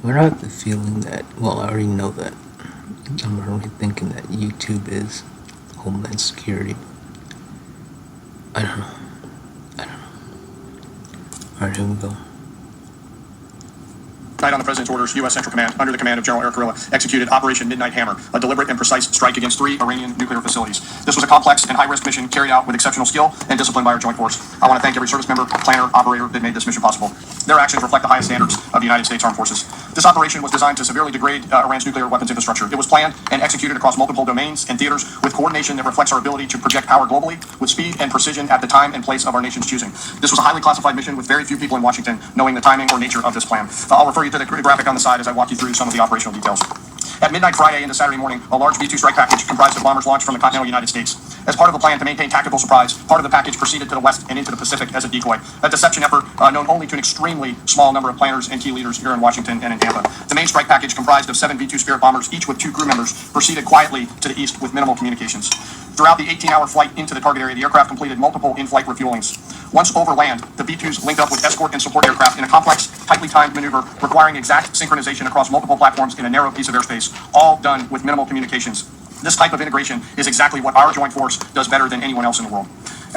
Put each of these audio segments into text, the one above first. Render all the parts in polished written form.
But I have the feeling that, well, I already know that. I'm already thinking that YouTube is Homeland Security. I don't know. Alright, here we go. On the President's orders, U.S. Central Command, under the command of General Eric Gorilla, executed Operation Midnight Hammer, a deliberate and precise strike against 3 Iranian nuclear facilities. This was a complex and high-risk mission carried out with exceptional skill and discipline by our joint force. I want to thank every service member, planner, operator that made this mission possible. Their actions reflect the highest standards of the United States Armed Forces. This operation was designed to severely degrade Iran's nuclear weapons infrastructure. It was planned and executed across multiple domains and theaters with coordination that reflects our ability to project power globally with speed and precision at the time and place of our nation's choosing. This was a highly classified mission with very few people in Washington knowing the timing or nature of this plan. I'll refer you to the graphic on the side as I walk you through some of the operational details. At midnight Friday into Saturday morning, a large B-2 strike package comprised of bombers launched from the continental United States. As part of the plan to maintain tactical surprise, part of the package proceeded to the west and into the Pacific as a decoy. A deception effort known only to an extremely small number of planners and key leaders here in Washington and in Tampa. The main strike package, comprised of 7 B-2 Spirit bombers, each with 2 crew members, proceeded quietly to the east with minimal communications. Throughout the 18-hour flight into the target area, the aircraft completed multiple in-flight refuelings. Once over land, the B-2s linked up with escort and support aircraft in a complex, tightly timed maneuver requiring exact synchronization across multiple platforms in a narrow piece of airspace, all done with minimal communications. This type of integration is exactly what our joint force does better than anyone else in the world.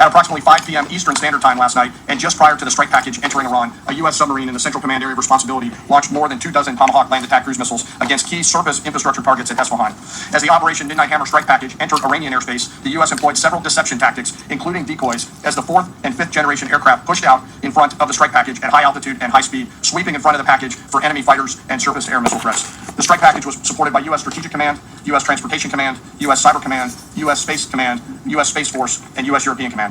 At approximately 5 p.m. Eastern Standard Time last night, and just prior to the strike package entering Iran, a U.S. submarine in the Central Command Area of Responsibility launched more than 24 Tomahawk land attack cruise missiles against key surface infrastructure targets at Isfahan. As the Operation Midnight Hammer strike package entered Iranian airspace, the U.S. employed several deception tactics, including decoys, as the 4th and 5th generation aircraft pushed out in front of the strike package at high altitude and high speed, sweeping in front of the package for enemy fighters and surface-to-air missile threats. The strike package was supported by U.S. Strategic Command, U.S. Transportation Command, U.S. Cyber Command, U.S. Space Command, U.S. Space Force, and U.S. European Command.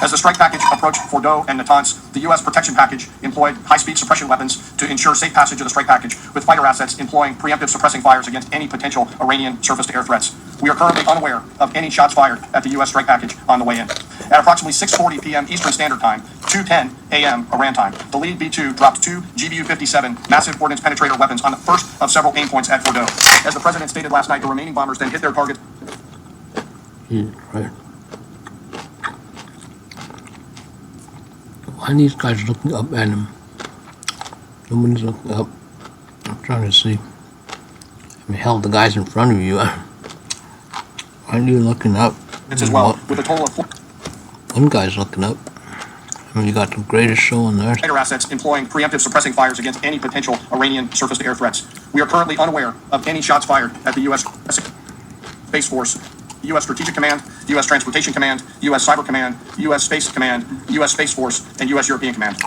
As the strike package approached Fordo and Natanz, the U.S. protection package employed high-speed suppression weapons to ensure safe passage of the strike package, with fighter assets employing preemptive suppressing fires against any potential Iranian surface-to-air threats. We are currently unaware of any shots fired at the U.S. strike package on the way in. At approximately 6:40 p.m. Eastern Standard Time, 2:10 a.m. Iran time, the lead B-2 dropped 2 GBU-57 massive ordnance penetrator weapons on the first of several aim points at Fordo. As the president stated last night, the remaining bombers then hit their targets. Right. Why are these guys looking up at him? Nobody's looking up. I'm trying to see. I mean, hell, the guy's in front of you. Why are you looking up? It's as well, with a total of 4 one guy's looking up. I mean, you got the greatest show on earth. fighter assets employing preemptive suppressing fires against any potential Iranian surface-to-air threats. We are currently unaware of any shots fired at the U.S. Space Force, U.S. Strategic Command, U.S. Transportation Command, U.S. Cyber Command, U.S. Space Command, U.S. Space Force, and U.S. European Command.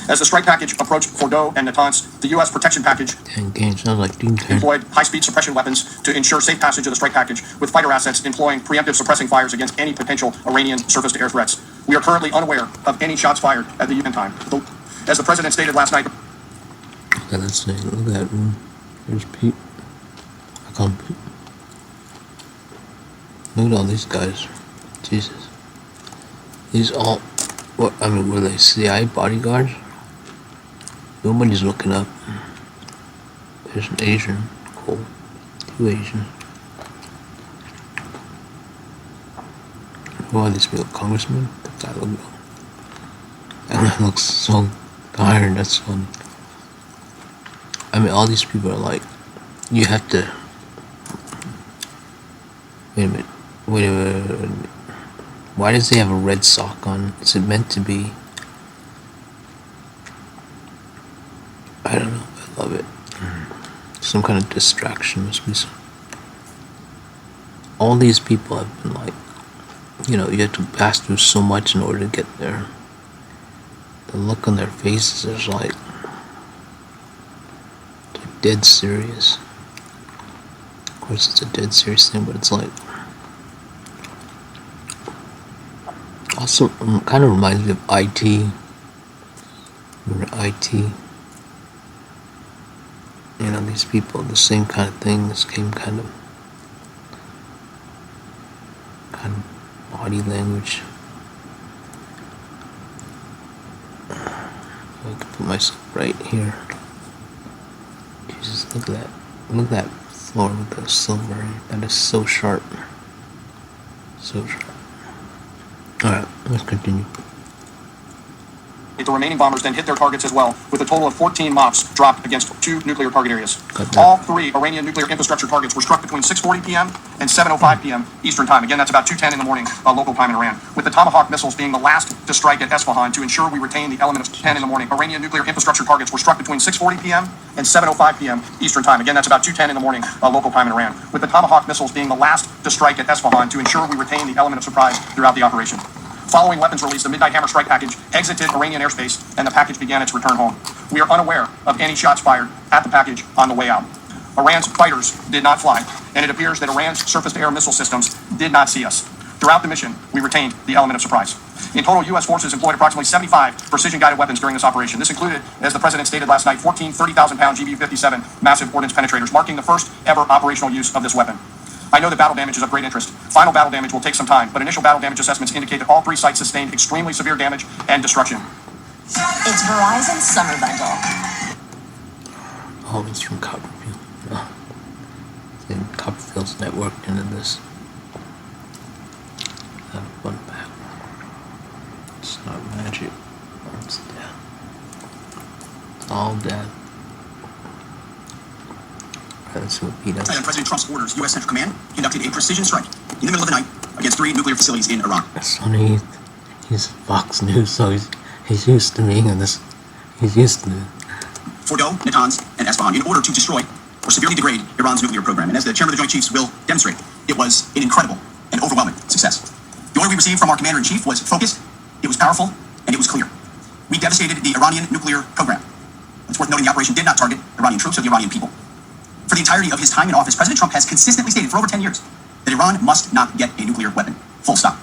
As the strike package approached Fordo and Natanz, the U.S. protection package Sounds like employed high-speed suppression weapons to ensure safe passage of the strike package, with fighter assets employing preemptive suppressing fires against any potential Iranian surface-to-air threats. We are currently unaware of any shots fired at the UN time. As the president stated last night. Okay, let's see. Look at that room. There's Pete. I call him Pete. Look at all these guys. Jesus. These all, what, I mean, were they CIA bodyguards? Nobody's looking up. There's an Asian. Cool. 2 Asians. Who are these people? Congressmen? That guy looks so tired. That's fun. I mean, all these people are like, you have to. Wait a minute. Wait a minute. Why does he have a red sock on? Is it meant to be? I don't know. I love it. Some kind of distraction must be some. All these people have been like, you know, you have to pass through so much in order to get there. The look on their faces is like, they're dead serious. Of course, it's a dead serious thing, but it's like, also kind of reminds me of IT. Remember IT? You know, these people, the same kind of thing, the same kind of body language. I can put myself right here. Jesus, look at that. Look at that floor with the silver. That is so sharp. So sharp. Alright, let's continue. The remaining bombers then hit their targets as well, with a total of 14 MOPs dropped against 2 nuclear target areas. All 3 Iranian nuclear infrastructure targets were struck between 6:40 p.m. and 7:05 p.m. Eastern Time. Again, that's about 2:10 in the morning, local time in Iran. With the Tomahawk missiles being the last to strike at Esfahan to ensure we retain the element of 10 in the morning. Iranian nuclear infrastructure targets were struck between 6:40 p.m. and 7:05 p.m. Eastern Time. Again, that's about 2:10 in the morning, local time in Iran. With the Tomahawk missiles being the last to strike at Esfahan to ensure we retain the element of surprise throughout the operation. Following weapons release, the Midnight Hammer strike package exited Iranian airspace, and the package began its return home. We are unaware of any shots fired at the package on the way out. Iran's fighters did not fly, and it appears that Iran's surface-to-air missile systems did not see us. Throughout the mission, we retained the element of surprise. In total, U.S. forces employed approximately 75 precision-guided weapons during this operation. This included, as the President stated last night, 14 30,000-pound GBU-57 massive ordnance penetrators, marking the first ever operational use of this weapon. I know that battle damage is of great interest. Final battle damage will take some time, but initial battle damage assessments indicate that all 3 sites sustained extremely severe damage and destruction. It's Verizon's summer bundle. All this from Copperfield. Oh. Then Copperfield's networked into this. Have fun back. It's not magic. It's death. It's all death. President Trump's orders, U.S. Central Command conducted a precision strike in the middle of the night against 3 nuclear facilities in Iran. It's funny, he's Fox News, so he's used to being in this. He's used to it. Fordo, Natanz, and Esfahan in order to destroy or severely degrade Iran's nuclear program. And as the Chairman of the Joint Chiefs will demonstrate, it was an incredible and overwhelming success. The order we received from our Commander-in-Chief was focused, it was powerful, and it was clear. We devastated the Iranian nuclear program. It's worth noting the operation did not target Iranian troops or the Iranian people. For the entirety of his time in office, President Trump has consistently stated for over 10 years that Iran must not get a nuclear weapon. Full stop.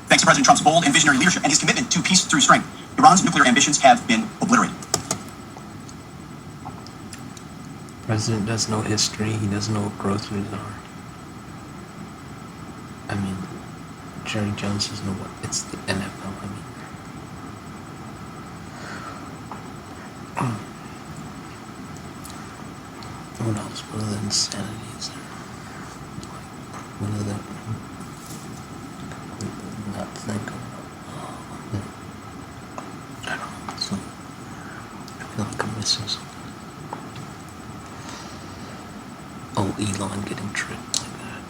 Thanks to President Trump's bold and visionary leadership and his commitment to peace through strength, Iran's nuclear ambitions have been obliterated. President does know history. He doesn't know what groceries are. I mean, Jerry Jones doesn't know what it's the NFL. I mean, what else? What other insanity is there? What other? Not thinking. I don't know. So I feel like I'm missing something. Oh, Elon getting tricked like that.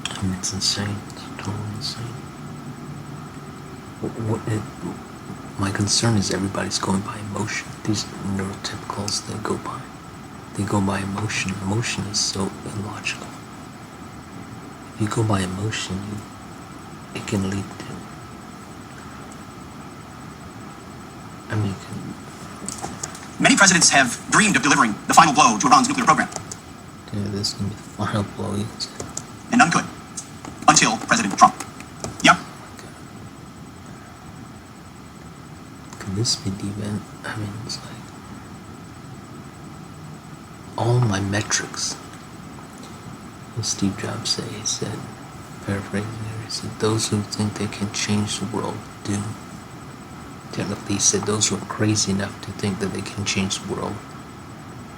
I mean, it's insane. It's totally insane. My concern is everybody's going by emotion. These neurotypicals, they go by emotion. Emotion is so illogical. If you go by emotion, it can lead to, I mean, Many presidents have dreamed of delivering the final blow to Iran's nuclear program. yeah, this is going to be the final blow. And none could. Until President Trump. Yep. Can this be the event? I mean, it's like all my metrics. What Steve Jobs say? He said, paraphrasing here, he said, those who think they can change the world do. Technically, he said those who are crazy enough to think that they can change the world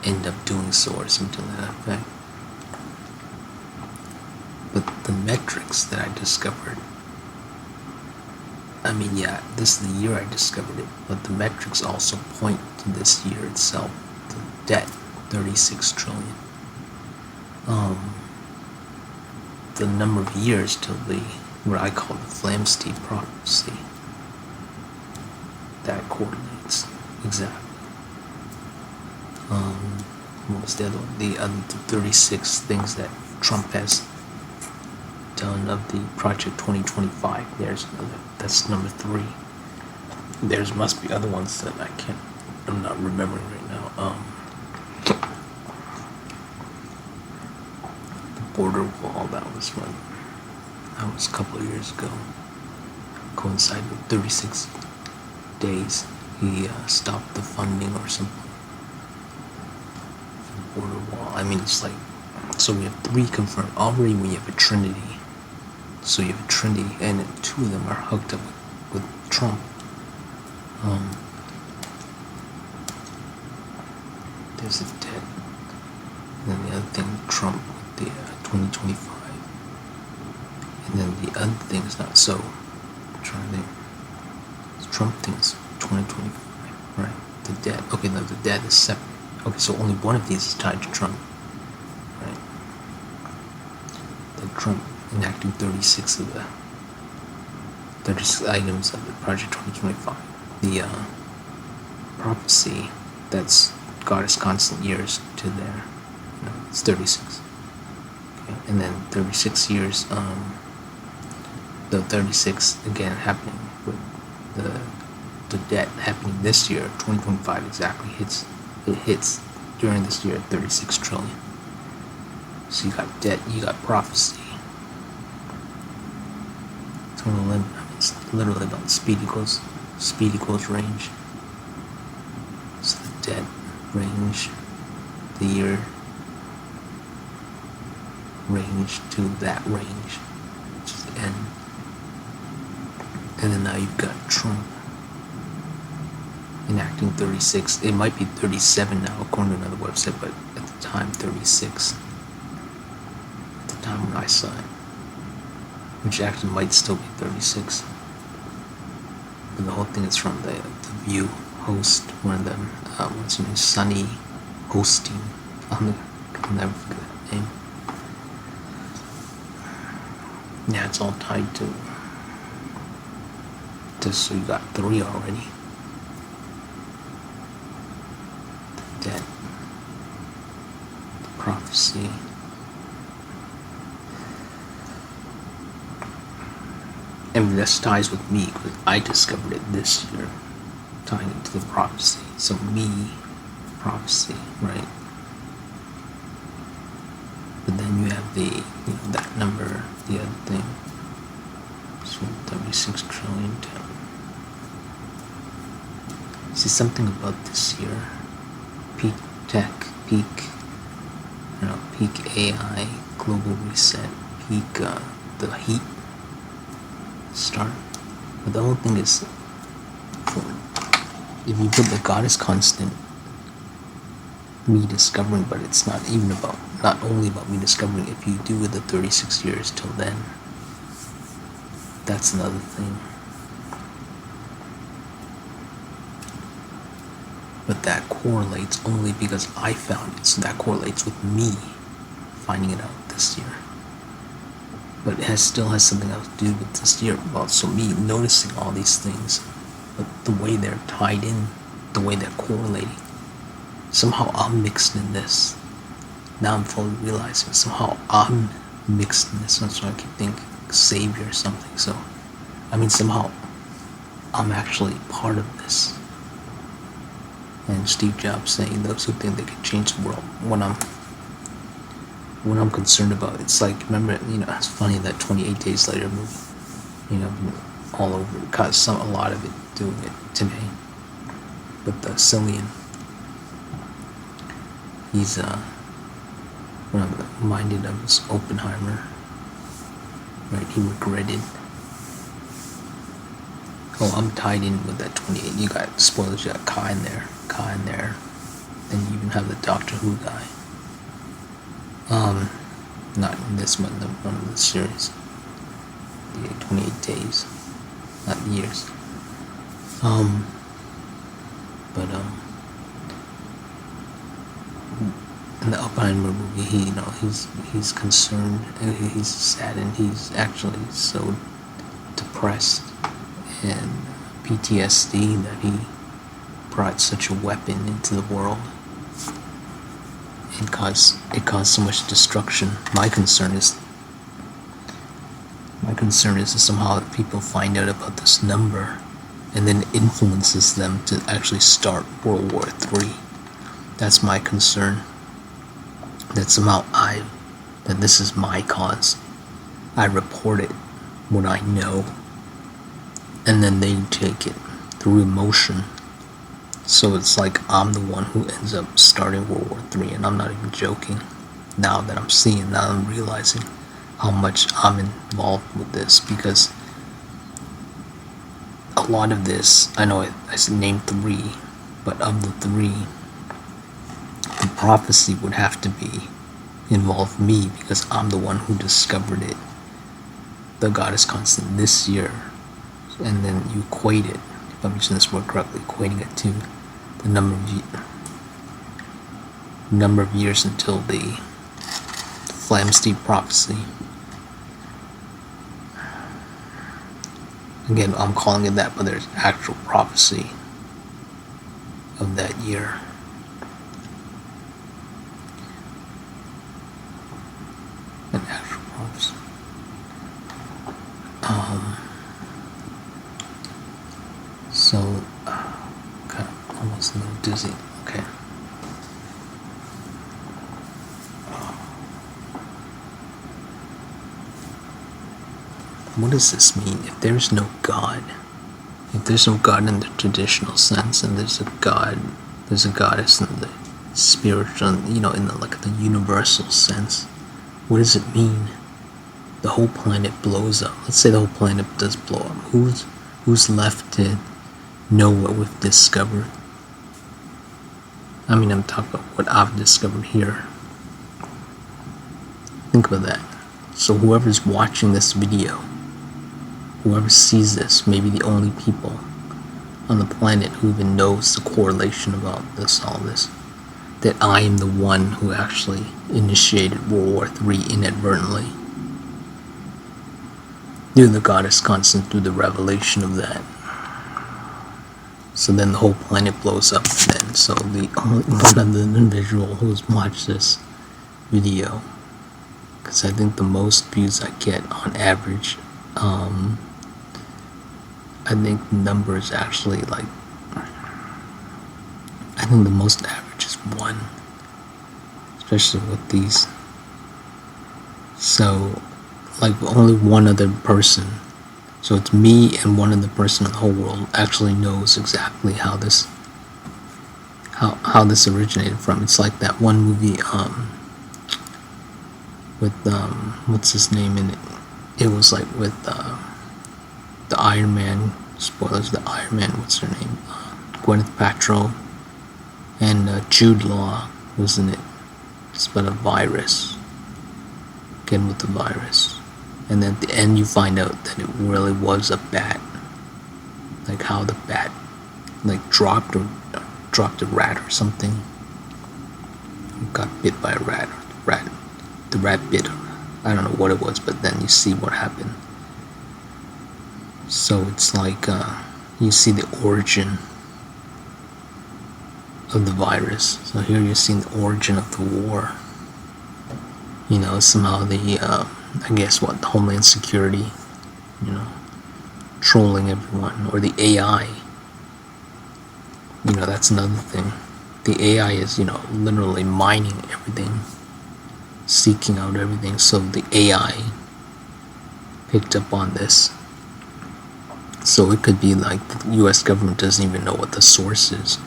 end up doing so, or something to that effect. But the metrics that I discovered, I mean, yeah, this is the year I discovered it, but the metrics also point to this year itself. The debt, 36 trillion. The number of years till the, what I call the Flamsteed prophecy, that correlates exactly. What was the other one? The other 36 things that Trump has done of the Project 2025. There's another, that's number 3. There's must be other ones that I'm not remembering right now. The border wall, that was a couple of years ago. Coincided with 36 days. He stopped the funding or something. The border wall. I mean, it's like, so we have 3 confirmed. Already we have a trinity. So you have a trinity, and 2 of them are hooked up with Trump. There's the debt. And then the other thing, Trump with the 2025. And then the other thing is not so. I'm trying to think. The Trump thing is 2025, right? The debt. Okay, no, the debt is separate. Okay, so only one of these is tied to Trump, right? The Trump enacting 36 of the 36 items of the Project 2025. The prophecy that's God is constant years to there. It's 36. Okay, and then 36 years. The 36 again happening with the debt happening this year, 2025 exactly hits. It hits during this year 36 trillion. So you got debt, you got prophecy. Total limit. I mean, it's literally about speed equals range. So the debt range, the year range to that range, which is the end. And then now you've got Trump enacting 36. It might be 37 now, according to another website, but at the time, 36. At the time when I saw it, which actually might still be 36. But the whole thing is from the View host, one of them, what's his name, Sunny Hosting. I'll never forget that name. Yeah, it's all tied to. So you got 3 already. The debt, the prophecy, I mean, this ties with me because I discovered it this year, tying it to the prophecy. So me, prophecy, right? But then you have the, that number, the other thing. So 36 trillion to. See, something about this year, peak tech, peak AI, global reset, peak the heat start. But the whole thing is, if you put the God is constant, me discovering, but it's not only about me discovering. If you do with the 36 years till then, that's another thing. But that correlates only because I found it, so that correlates with me finding it out this year. But it still has something else to do with this year, about so me noticing all these things, but the way they're tied in, the way they're correlating. Somehow I'm mixed in this. Now I'm fully realizing somehow I'm mixed in this. That's why I keep thinking savior or something. So, I mean, somehow I'm actually part of this. And Steve Jobs saying those who think they can change the world. When I'm concerned about, it's like, remember, it's funny that 28 Days Later movie, all over, cause a lot of it doing it today. But the Cillian, he's when I'm reminded of his Oppenheimer, right? He regretted. Oh, I'm tied in with that 28. You got spoilers. You got Kai in there. Then you even have the Doctor Who guy. Not in this one, one of the series. The 28 days, not years. In the Oppenheimer movie, he's concerned, and he's saddened. He's actually so depressed and PTSD that he brought such a weapon into the world. It caused so much destruction. My concern is that somehow people find out about this number and then influences them to actually start World War III. That's my concern. That somehow that this is my cause. I report it when I know, and then they take it through emotion. So it's like I'm the one who ends up starting World War III, and I'm not even joking. Now that I'm realizing how much I'm involved with this, because a lot of this, I know I named 3, but of the 3, the prophecy would have to involve me, because I'm the one who discovered it. the goddess constant this year, and then you equate it, if I'm using this word correctly, equating it to the number of years until the Flamsteed prophecy. Again, I'm calling it that, but there's actual prophecy of that year. An actual prophecy. So, kind of almost a little dizzy. Okay. What does this mean? If there's no God, if there's no God in the traditional sense, and there's a God, there's a goddess in the spiritual, in the like the universal sense, what does it mean? The whole planet blows up. Let's say the whole planet does blow up. Who's left to know what we've discovered? I mean, I'm talking about what I've discovered here. Think about that. So whoever's watching this video, whoever sees this, may be the only people on the planet who even knows the correlation about all this. That I am the one who actually initiated World War III inadvertently. Through the goddess constant, through the revelation of that. So then the whole planet blows up then. So the only one of the individual who's watched this video, because I think the most views I get on average, I think the number is actually like, I think the most average is 1, especially with these. So like only one other person, so it's me and one other person in the whole world actually knows exactly how this originated from. It's like that one movie with what's his name in it? It was like with the Iron Man, spoilers, the Iron Man, what's her name? Gwyneth Paltrow and Jude Law was in it. It's about a virus. Again with the virus. And then at the end you find out that it really was a bat. Like how the bat like dropped a rat or something. Got bit by a rat, or the rat bit her. I don't know what it was, but then you see what happened. So it's like you see the origin of the virus. So here you're seeing the origin of the war. Somehow the I guess the Homeland Security, trolling everyone, or the AI. That's another thing. The AI is, literally mining everything, seeking out everything. So the AI picked up on this. So it could be like the U.S. government doesn't even know what the source is.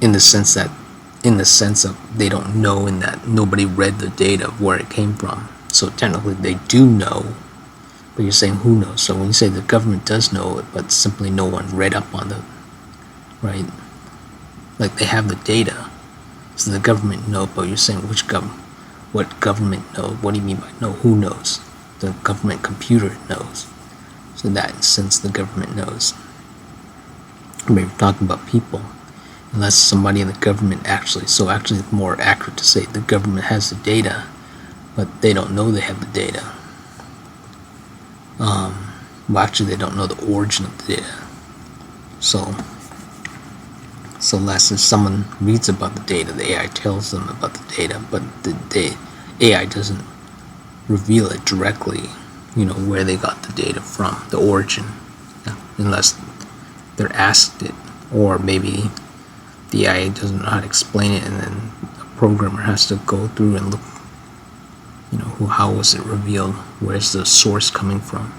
In the sense of they don't know, in that nobody read the data of where it came from. So technically they do know, but you're saying who knows? So when you say the government does know it, but simply no one read up on the, right? Like they have the data, so the government know, but you're saying what government knows? What do you mean by no? Who knows? The government computer knows. So in that sense, the government knows. We're talking about people. Unless somebody in the government actually it's more accurate to say the government has the data, but they don't know they have the data. Actually they don't know the origin of the data. So unless someone reads about the data, the AI tells them about the data, but the AI doesn't reveal it directly, where they got the data from, the origin, unless they're asked it, or maybe the AI doesn't know how to explain it, and then a programmer has to go through and look, how was it revealed, where's the source coming from.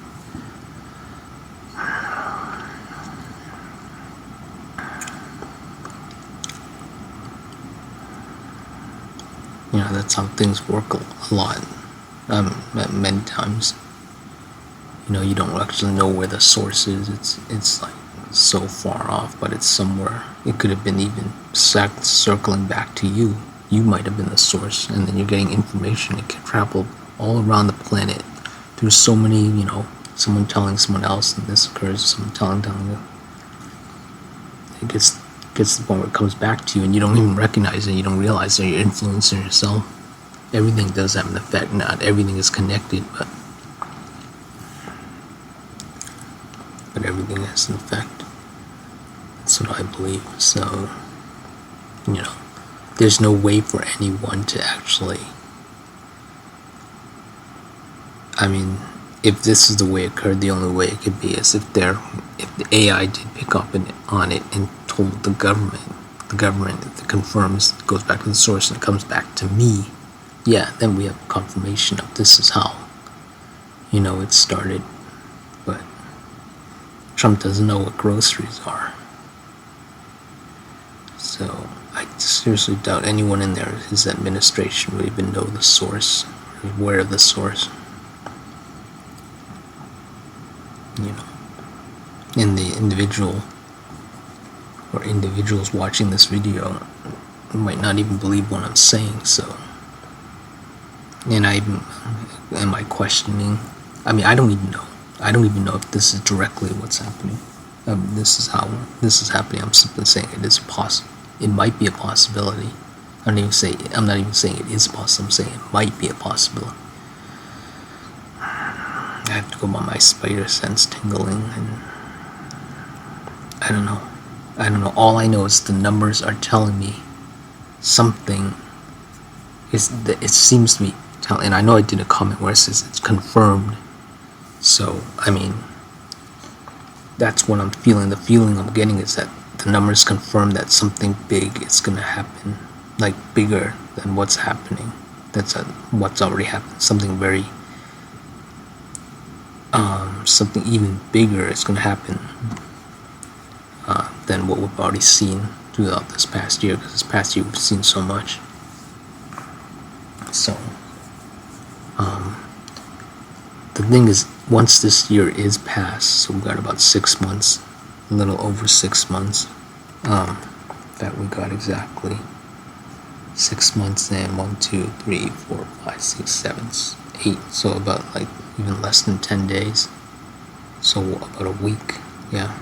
That's how things work a lot, many times. You don't actually know where the source is. It's like so far off, but it's somewhere. It could have been even circling back to you. You might have been the source, and then you're getting information. It can travel all around the planet There's so many, you know, someone telling someone else, and this occurs, someone telling you. It gets to the point where it comes back to you, and you don't even recognize it. You don't realize that you're influencing yourself. Everything does have an effect. Not everything is connected, but everything has an effect. That's what I believe. So, you know, there's no way for anyone to actually, I mean, if this is the way it occurred, the only way it could be is if the AI did pick up on it and told the government, if it confirms, it goes back to the source and it comes back to me, yeah, then we have confirmation of this is how, you know, it started. But Trump doesn't know what groceries are. So I seriously doubt anyone in there, his administration, would even know the source, or aware of the source. You know, and the individual or individuals watching this video might not even believe what I'm saying. So, and am I questioning? I mean, I don't even know. I don't even know if this is directly what's happening. This is how this is happening. I'm simply saying it is possible. It might be a possibility. I'm not even saying it is possible. I'm saying it might be a possibility. I have to go by my spider sense tingling, and I don't know. All I know is the numbers are telling me something. It seems to be telling, and I know I did a comment where it says it's confirmed. So I mean, that's what I'm feeling. The feeling I'm getting is that the numbers confirm that something big is gonna happen, like bigger than what's happening. That's what's already happened. Something very something even bigger is going to happen than what we've already seen throughout this past year, because this past year we've seen so much. So the thing is, once this year is passed, so we've got about 6 months, a little over 6 months, that we got exactly 6 months and 1, 2, 3, 4, 5, 6, 7, 8, so about like even less than 10 days. So about a week, yeah.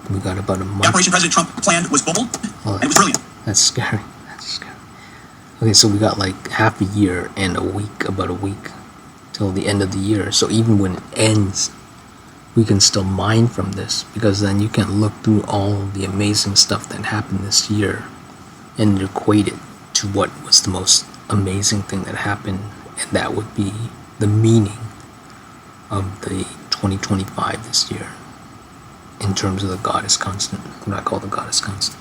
We got about a month. The operation President Trump planned was bold, and it was brilliant. That's scary. That's scary. Okay, so we got like half a year and a week, about a week, till the end of the year. So even when it ends, we can still mine from this, because then you can look through all the amazing stuff that happened this year and equate it to what was the most amazing thing that happened, and that would be the meaning of the 2025 this year in terms of the God is constant, what I call the God is constant.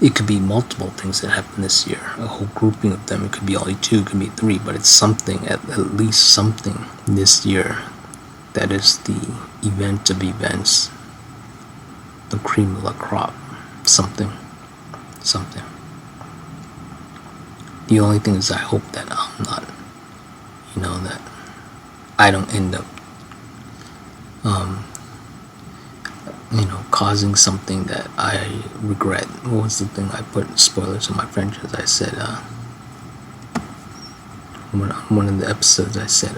It could be multiple things that happened this year, a whole grouping of them. It could be only 2, it could be 3, but it's something, at least something this year that is the event of events, the cream of the crop, something. The only thing is, I hope that I'm not, you know, that I don't end up you know, causing something that I regret. What was the thing I put? Spoilers on my franchise. I said, one of the episodes, I said,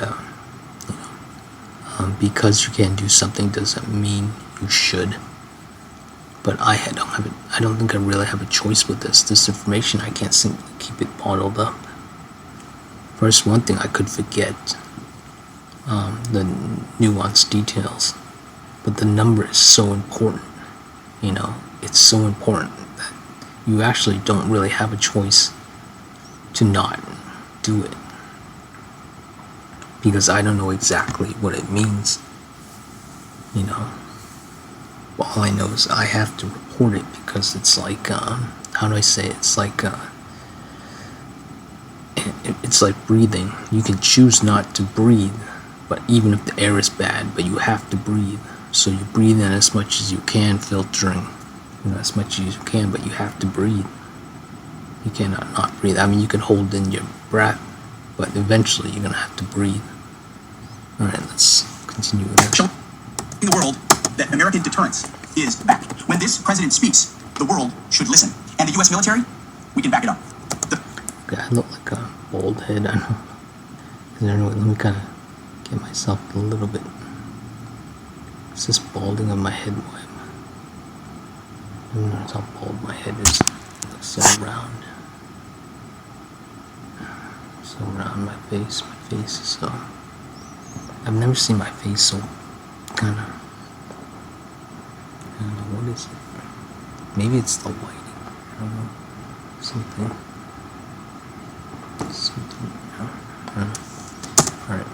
you know, because you can't do something doesn't mean you should. But I don't think I really have a choice with this information. I can't simply keep it bottled up. First, one thing, I could forget the nuanced details, but the number is so important. You know, it's so important that you actually don't really have a choice to not do it, because I don't know exactly what it means. You know, all I know is I have to report it, because it's like, how do I say it? It's like it's like breathing. You can choose not to breathe, but even if the air is bad, but you have to breathe. So you breathe in as much as you can, filtering, you know, as much as you can, but you have to breathe. You cannot not breathe. I mean, you can hold in your breath, but eventually you're gonna have to breathe. All right, let's continue with that. Showing the world that American deterrence is back. When this president speaks, the world should listen. And the U.S. military, we can back it up. Yeah, I look like a bald head. I know. Anyway, let me kind of get myself a little bit. It's just balding on my head. Notice how bald my head is. It looks so round. So round, my face. My face is so... I've never seen my face so kind of... I don't know, what is it? Maybe it's the lighting. I don't know. Something. I don't know. Alright.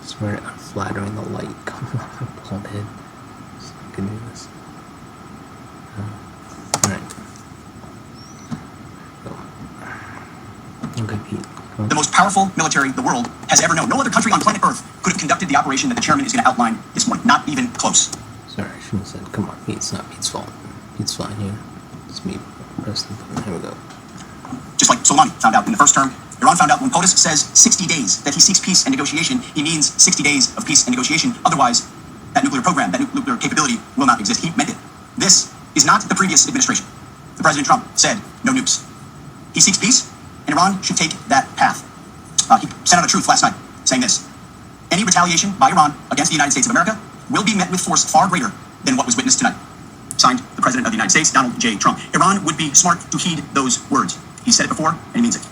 It's very unflattering, the light coming off my bald head. So I can do this. Alright. Okay, Pete. The most powerful military the world has ever known. No other country on planet Earth could have conducted the operation that the chairman is going to outline this morning. Not even close. Sorry, I shouldn't have said, come on, Pete. It's not Pete's fault. Pete's fine here. It's me. Press the button. Here we go. Just like Soleimani found out in the first term, Iran found out when POTUS says 60 days that he seeks peace and negotiation, he means 60 days of peace and negotiation. Otherwise, that nuclear program, that nuclear capability will not exist. He meant it. This is not the previous administration. The President Trump said no nukes. He seeks peace, and Iran should take that path. He sent out a truth last night saying this: any retaliation by Iran against the United States of America will be met with force far greater than what was witnessed tonight. Signed, the President of the United States, Donald J. Trump. Iran would be smart to heed those words. He said it before, and he means it.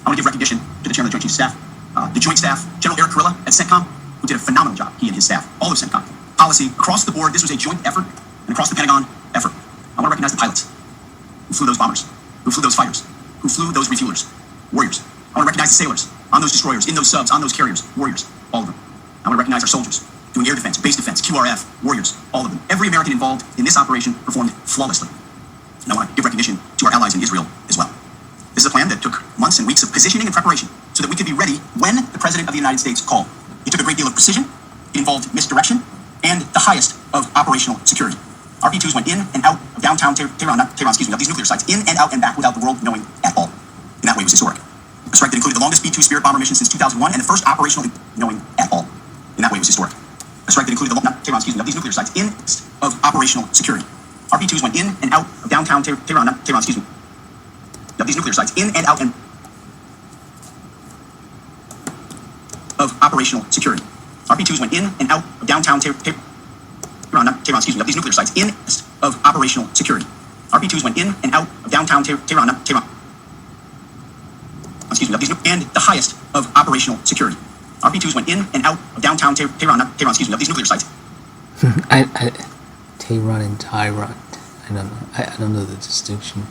I want to give recognition to the Chairman of the Joint Chiefs of Staff, the Joint Staff, General Eric Kurilla at CENTCOM, who did a phenomenal job, he and his staff, all of CENTCOM. Policy, across the board, this was a joint effort, and across the Pentagon effort. I want to recognize the pilots who flew those bombers, who flew those fighters, who flew those refuelers, warriors. I want to recognize the sailors on those destroyers, in those subs, on those carriers, warriors, all of them. I want to recognize our soldiers doing air defense, base defense, QRF, warriors, all of them. Every American involved in this operation performed flawlessly. And I want to give recognition to our allies in Israel as well. This is a plan that took months and weeks of positioning and preparation so that we could be ready when the President of the United States called. It took a great deal of precision, it involved misdirection, and the highest of operational security. RP-2s went in and out of downtown Tehran, of these nuclear sites, in and out and back without the world knowing at all. And that way was historic. A strike that included the longest B-2 Spirit bomber mission since 2001 and the first operational knowing at all. And that way was historic. A strike that included of these nuclear sites in of operational security. RP-2s went in and out of downtown Tehran, of these nuclear sites, in and out and of operational security. RP-2s went in and out of downtown Tehran, of these nuclear sites, in of operational security. RP-2s went in and out of downtown Tehran, and the highest of operational security. RP-2s went in and out of downtown Tehran, of these nuclear sites. Tehran and Tehran. I don't know the distinction.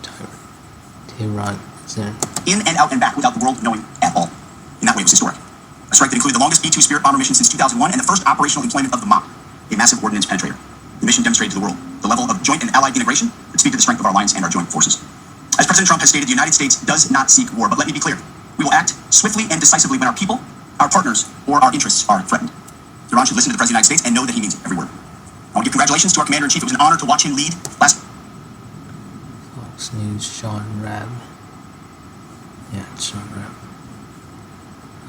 Tehran is there. In and out and back without the world knowing at all. And that way was historic. A strike that included the longest B-2 Spirit bomber mission since 2001 and the first operational employment of the MOP, a massive ordnance penetrator. The mission demonstrated to the world the level of joint and allied integration that speak to the strength of our alliance and our joint forces. As President Trump has stated, the United States does not seek war, but let me be clear. We will act swiftly and decisively when our people, our partners, or our interests are threatened. Iran should listen to the President of the United States and know that he means every word. I want to give congratulations to our Commander-in-Chief. It was an honor to watch him lead last Fox News, Sean Rab. Yeah, it's Sean Rab.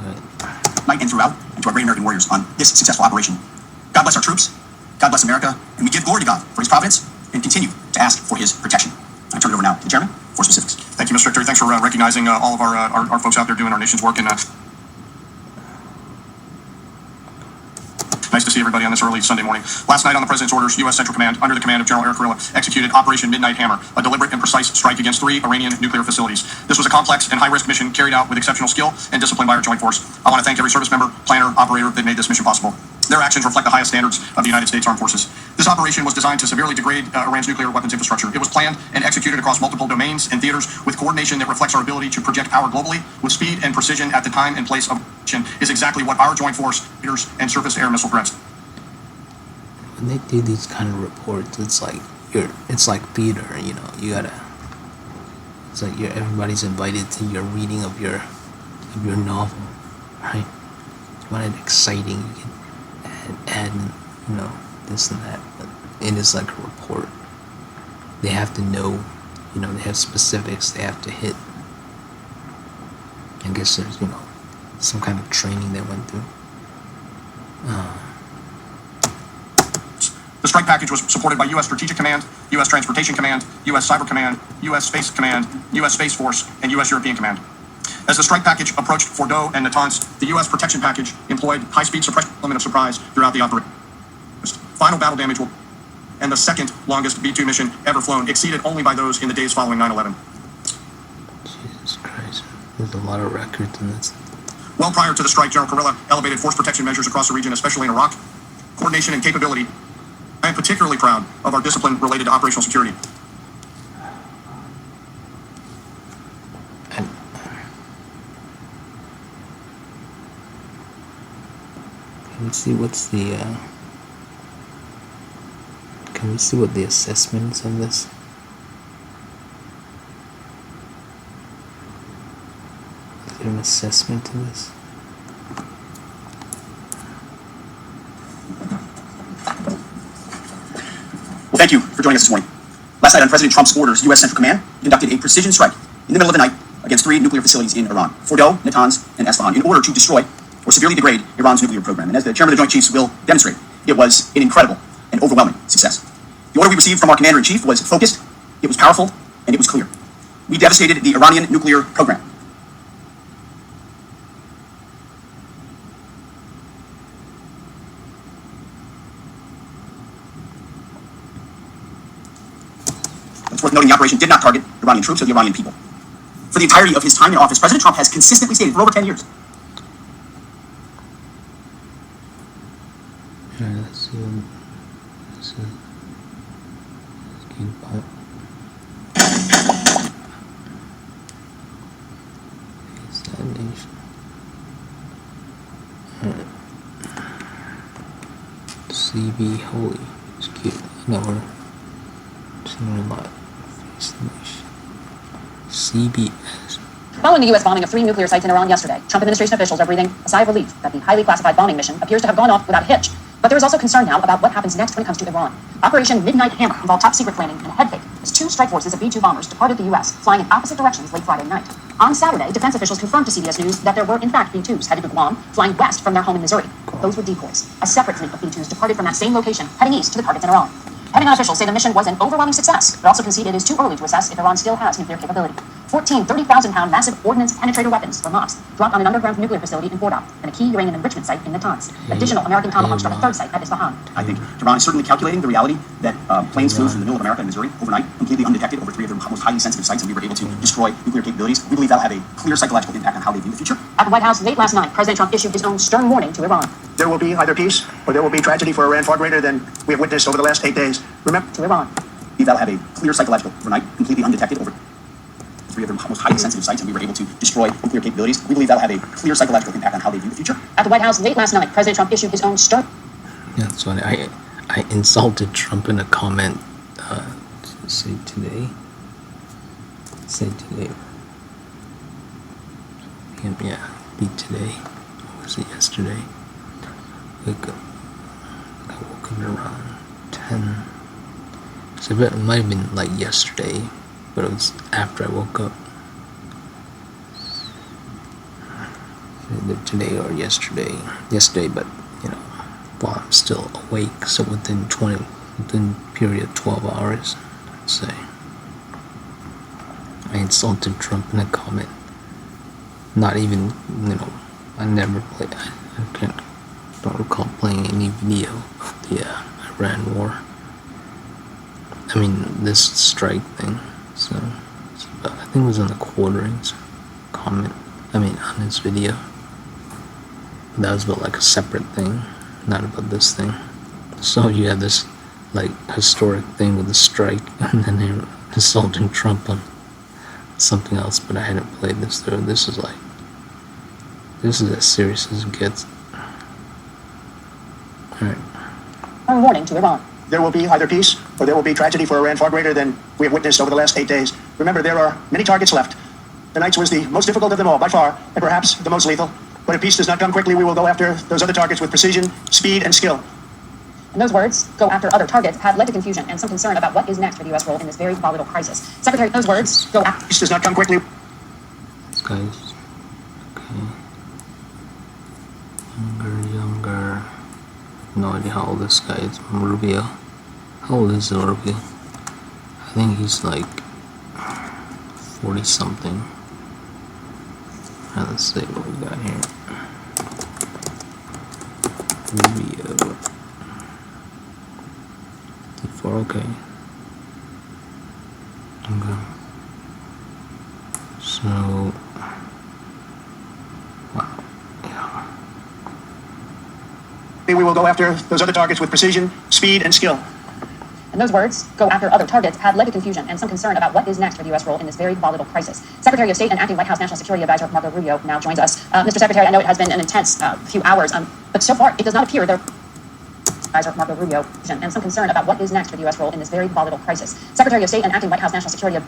Alright. night and throughout, and to our great American warriors on this successful operation. God bless our troops, God bless America, and we give glory to God for his providence and continue to ask for his protection. I turn it over now to the Chairman for specifics. Thank you, Mr. Secretary. Thanks for recognizing all of our folks out there doing our nation's work. And nice to see everybody on this early Sunday morning. Last night on the President's orders, U.S. Central Command, under the command of General Eric Kurilla, executed Operation Midnight Hammer, a deliberate and precise strike against 3 Iranian nuclear facilities. This was a complex and high-risk mission carried out with exceptional skill and discipline by our joint force. I want to thank every service member, planner, operator that made this mission possible. Their actions reflect the highest standards of the United States Armed Forces. This operation was designed to severely degrade Iran's nuclear weapons infrastructure. It was planned and executed across multiple domains and theaters with coordination that reflects our ability to project power globally with speed and precision at the time and place of action is exactly what our joint force leaders and surface-to-air missile threats. When they do these kind of reports, it's like theater, you know. You gotta. It's like everybody's invited to your reading of your novel, right? If you want it exciting, you can add, you know, this and that. But it is like a report. They have to know, you know, they have specifics they have to hit. I guess there's, you know, some kind of training they went through. The strike package was supported by U.S. Strategic Command, U.S. Transportation Command, U.S. Cyber Command, U.S. Space Command, U.S. Space Force, and U.S. European Command. As the strike package approached Fordow and Natanz, the U.S. protection package employed high-speed suppression element of surprise throughout the operation. Final battle damage will, and the second longest B-2 mission ever flown, exceeded only by those in the days following 9/11. Jesus Christ. There's a lot of records in this. Well prior to the strike, General Kurilla elevated force protection measures across the region, especially in Iraq. Coordination and capability. I am particularly proud of our discipline related to operational security. And can we see what's the can we see what the assessments of this? Is there an assessment to this? Well, thank you for joining us this morning. Last night on President Trump's orders, U.S. Central Command conducted a precision strike in the middle of the night against 3 nuclear facilities in Iran, Fordow, Natanz, and Isfahan, in order to destroy or severely degrade Iran's nuclear program. And as the Chairman of the Joint Chiefs will demonstrate, it was an incredible and overwhelming success. The order we received from our Commander-in-Chief was focused, it was powerful, and it was clear. We devastated the Iranian nuclear program. It's worth noting the operation did not target Iranian troops or the Iranian people. For the entirety of his time in office, President Trump has consistently stated for over 10 years. Let's see. This is Keypot. Foundation. CB Holy. It's cute. No, we're a lot. CBS. Following the U.S. bombing of 3 nuclear sites in Iran yesterday, Trump administration officials are breathing a sigh of relief that the highly classified bombing mission appears to have gone off without a hitch. But there is also concern now about what happens next when it comes to Iran. Operation Midnight Hammer involved top-secret planning and a head fake as 2 strike forces of B-2 bombers departed the U.S., flying in opposite directions late Friday night. On Saturday, defense officials confirmed to CBS News that there were, in fact, B-2s headed to Guam, flying west from their home in Missouri. Those were decoys. A separate fleet of B-2s departed from that same location, heading east to the targets in Iran. Pentagon officials say the mission was an overwhelming success, but also concede it is too early to assess if Iran still has nuclear capability. 14 30,000-pound massive ordnance penetrator weapons, or MOPs, dropped on an underground nuclear facility in Fordow and a key uranium enrichment site in Natanz. Additional American tomahawks struck a 3rd site at Isfahan. I think Iran is certainly calculating the reality that planes flew from the middle of America and Missouri overnight, completely undetected over 3 of their most highly sensitive sites, and we were able to destroy nuclear capabilities. We believe that'll have a clear psychological impact on how they view the future. At the White House late last night, President Trump issued his own stern warning to Iran. There will be either peace or there will be tragedy for Iran far greater than we have witnessed over the last 8 days. Remember, To Iran. We that'll have a clear psychological overnight, completely undetected over 3 of their most highly sensitive sites, and we were able to destroy nuclear capabilities. We believe that'll have a clear psychological impact on how they view the future. At the White House late last night, President Trump issued his own stern... Yeah, that's funny. I insulted Trump in a comment. Say today. Yeah, be today. Or was it yesterday? I woke up at around 10. So it might have been like yesterday, but it was after I woke up. Either today or yesterday. Yesterday, but you know, while I'm still awake, so within period of 12 hours, I'd say. I insulted Trump in a comment. Not even, you know, I never played, don't recall playing any video of the Iran war. I mean, this strike thing, so, I think it was on the quarterings comment, on this video. But that was about like a separate thing, not about this thing. So you have this, like, historic thing with the strike, and then they're insulting Trump on something else, but I hadn't played this through. This is as serious as it gets. Alright. warning to Iran. There will be either peace or there will be tragedy for Iran far greater than we have witnessed over the last 8 days. Remember, there are many targets left. Tonight's was the most difficult of them all, by far, and perhaps the most lethal. But if peace does not come quickly, we will go after those other targets with precision, speed, and skill. And those words, go after other targets, have led to confusion and some concern about what is next for the U.S. role in this very volatile crisis. Secretary, those words, go after... Peace does not come quickly. This guy's... okay. Younger. No idea how old this guy is. Rubio. How old is Rubio? I think he's like 40 something. Let's see what we got here. Video. Before, okay. Okay. So, wow. Yeah. We will go after those other targets with precision, speed, and skill. And those words, go after other targets, have led to confusion and some concern about what is next for the U.S. role in this very volatile crisis. Secretary of State and Acting White House National Security Advisor Marco Rubio now joins us. Mr. Secretary, I know it has been an intense few hours, but so far it does not appear there. Advisor Marco Rubio, and some concern about what is next for the U.S. role in this very volatile crisis. Secretary of State and Acting White House National Security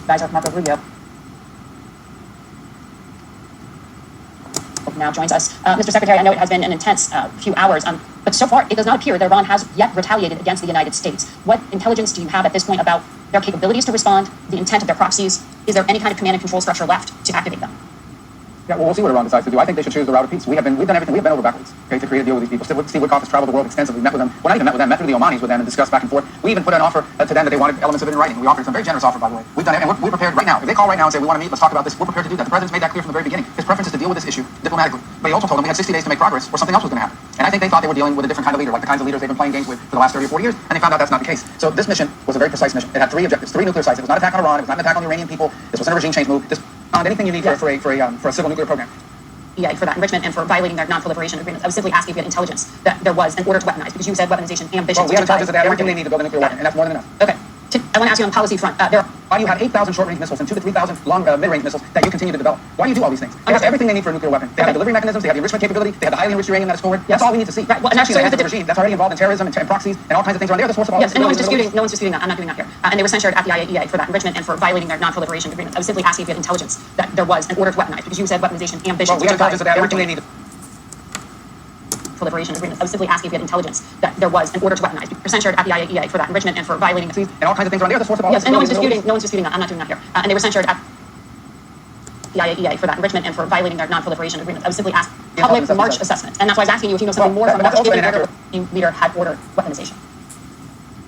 Advisor Marco Rubio now joins us. Mr. Secretary, I know it has been an intense few hours, but so far it does not appear that Iran has yet retaliated against the United States. What intelligence do you have at this point about their capabilities to respond, the intent of their proxies? Is there any kind of command and control structure left to activate them? Yeah, well, we'll see what Iran decides to do. I think they should choose the route of peace. We've done everything. We've been over backwards, okay, to create a deal with these people. Steve Witkoff has traveled the world extensively, met with them. Well, not even met with them, met through the Omanis with them and discussed back and forth. We even put an offer to them that they wanted elements of it in writing. We offered some very generous offer, by the way. We've done it, and we're prepared right now. If they call right now and say, we want to meet, let's talk about this, we're prepared to do that. The president's made that clear from the very beginning. His preference is to deal with this issue diplomatically. But he also told them we had 60 days to make progress or something else was going to happen. And I think they thought they were dealing with a different kind of leader, like the kinds of leaders they've been playing games with for the last 30 or 40 years, and they found out that's not the case. So this mission was a very precise mission. It had 3 objectives, 3 nuclear sites. It was not an attack on Iran. It was not an attack on the Iranian people. This wasn't a regime change move. This found anything you need for a civil nuclear program. Yeah, for that enrichment and for violating their non-proliferation agreements. I was simply asking if you had intelligence that there was an order to weaponize, because you said weaponization ambitions. Well, we have intelligence that they have everything they need to build a nuclear weapon, and that's more than enough. Okay. I want to ask you on the policy front. Why do you have 8,000 short-range missiles and 2,000 to 3,000 long mid-range missiles that you continue to develop? Why do you do all these things? They have everything they need for a nuclear weapon. They have the delivery mechanisms, they have the enrichment capability, they have the highly enriched uranium that is stored. That's all we need to see. Right. Well, especially in the hands of the regime that's already involved in terrorism and proxies and all kinds of things around there. They're the source of all yes, this. and no one's disputing that. I'm not doing that here. And they were censured at the IAEA for that enrichment and for violating their non-proliferation agreements. I was simply asking if you had intelligence that there was an order to weaponize, because you said weaponization ambitions. Well, we have intelligence that they have everything they need. Proliferation agreements. I was simply asking if you had intelligence that there was an order to weaponize. You're censured at the IAEA for that enrichment and for violating and all kinds of things around there. The source of all yes, this. and no one's disputing that. I'm not doing that here. And they were censured at the IAEA for that enrichment and for violating their non-proliferation agreements. I was simply asking public March assessment, and that's why I was asking you if you know something more from what the leader had ordered weaponization.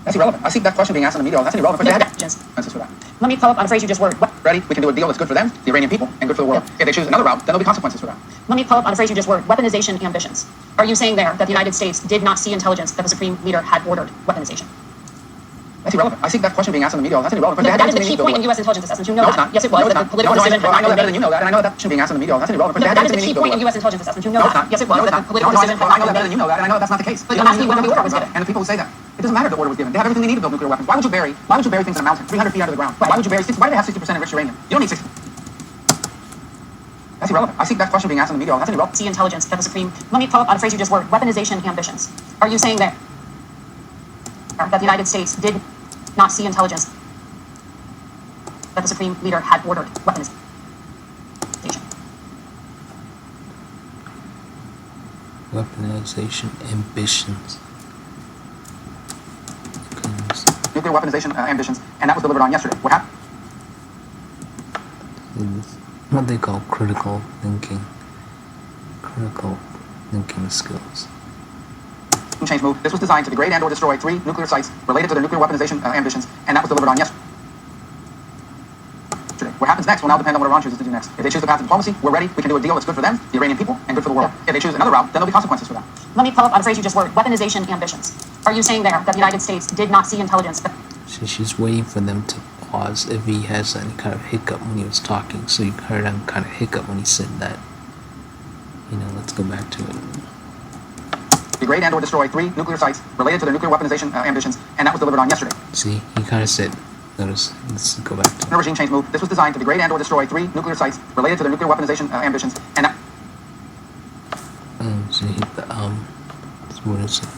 That's irrelevant. I see that question being asked in the media. That's irrelevant. They had answers for that. Let me follow up on a phrase you just worded. Ready? We can do a deal that's good for them, the Iranian people, and good for the world. If they choose another route, then there'll be consequences for that. Let me follow up on a phrase you just worded. Weaponization ambitions. Are you saying there that the United States did not see intelligence that the Supreme Leader had ordered weaponization? That's irrelevant. I see that question being asked in the media. That's irrelevant. That is the key point in U.S. intelligence assessments. You know no, that. Yes, it was. No, the political decision. I know that better than you know that, and I know that question being asked in the media. That's irrelevant. That is the key point in U.S. intelligence assessments. You know that. Yes, it was. The political decision. I know that better than you know that, and I know that's not the case. But I'm asking when the order was given. And the people who say that. It doesn't matter if the order was given. They have everything they need to build nuclear weapons. Why would you bury things in a mountain, 300 feet under the ground? Why would you bury why do they have 60% enriched uranium? You don't need 60. That's irrelevant. I see that question being asked in the media. That's irrelevant. See intelligence that the Supreme. Let me follow up on a phrase you just worded. Weaponization ambitions. Are you saying there that the United States did not see intelligence that the Supreme Leader had ordered weaponization? Weaponization ambitions. Nuclear weaponization ambitions, and that was delivered on yesterday. What happened? What they call critical thinking skills. Change move. This was designed to degrade and/or destroy 3 nuclear sites related to their nuclear weaponization ambitions, and that was delivered on yesterday. What happens next will now depend on what Iran chooses to do next. If they choose the path of diplomacy, we're ready. We can do a deal that's good for them, the Iranian people, and good for the world. If they choose another route, then there'll be consequences for that. Let me follow up on a phrase you just worded. Weaponization ambitions. Are you saying there that the United States did not see intelligence? She's waiting for them to pause if he has any kind of hiccup when he was talking. So you heard him kind of hiccup when he said that. Let's go back to it. Degrade and/or destroy 3 nuclear sites related to their nuclear weaponization ambitions, and that was delivered on yesterday. See, he kind of said, notice, let's go back to it. No regime change move. This was designed to degrade and/or destroy 3 nuclear sites related to their nuclear weaponization ambitions, and that. So he hit the what is it?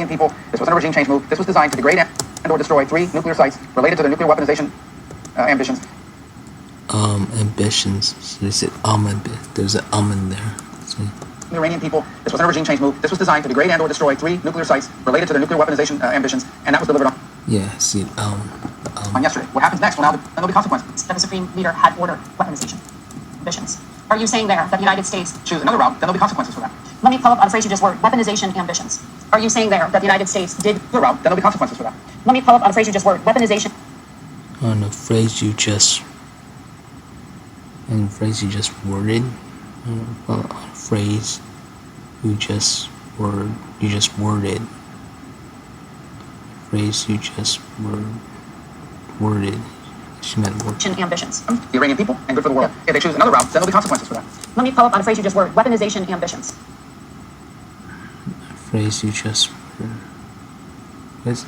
People. This wasn't a regime change move. This was designed to degrade and/or destroy 3 nuclear sites related to their nuclear weaponization ambitions. Ambitions. So they said there's an in there. See? The Iranian people. This wasn't a regime change move. This was designed to degrade and/or destroy 3 nuclear sites related to their nuclear weaponization ambitions, and that was delivered on. Yeah. See. On yesterday. What happens next? Well, now there'll be consequences. That the Supreme Leader had ordered weaponization ambitions. Are you saying there that the United States choose another route? Then there'll be consequences for that. Let me follow up on a phrase you just worded. Weaponization ambitions. Are you saying there that the United States did nuclear route, then there'll be consequences for that. Let me follow up on a phrase you just worded. Weaponization. On the phrase you just worded. On a phrase you just worded. Phrase you just worded. She meant word. Ambitions. The Iranian people and good for the world. If they choose another route, then there'll be consequences for that. Let me follow up on a phrase you just worded. Weaponization ambitions. Phrase you just what's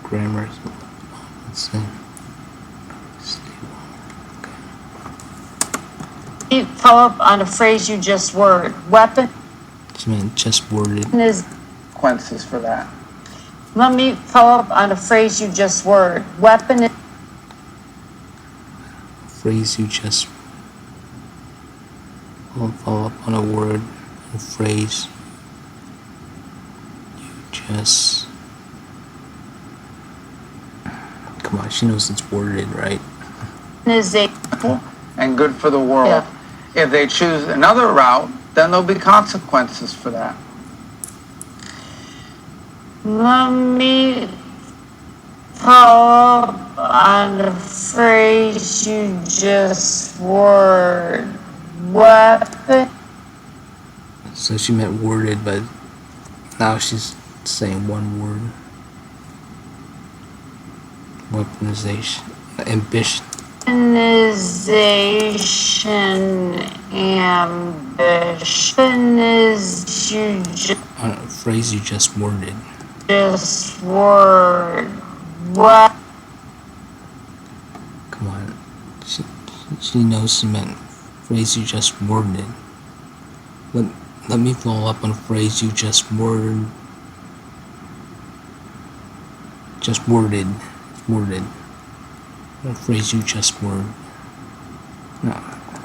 grammar? Let's see. Let me follow up on a phrase you just worded. Weapon She meant just worded. is. Consequences for that. Let me follow up on a phrase you just worded. Weapon. Phrase you just. I'll follow up on a word, a phrase. You just. Come on, she knows it's worded, right? Is a. And good for the world. Yeah. If they choose another route, then there'll be consequences for that. Let me follow up on a phrase you just worded. Weapon. So she meant worded, but now she's saying one word. Weaponization. Ambition. Weaponization ambition is you On a phrase you just worded. just word. What? Come on. She knows she meant phrase you just worded. Let me follow up on a phrase you just worded. Just worded. Worded. A phrase you just worded. No.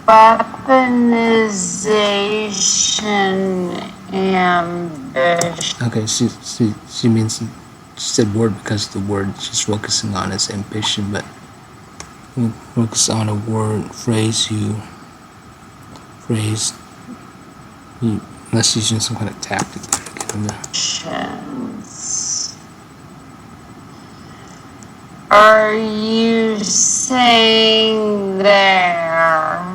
Weaponization ambition. Okay, she means she said word because the word she's focusing on is ambition, but you focus on a word phrase unless she's using some kind of tactic there to get them to. Are you saying there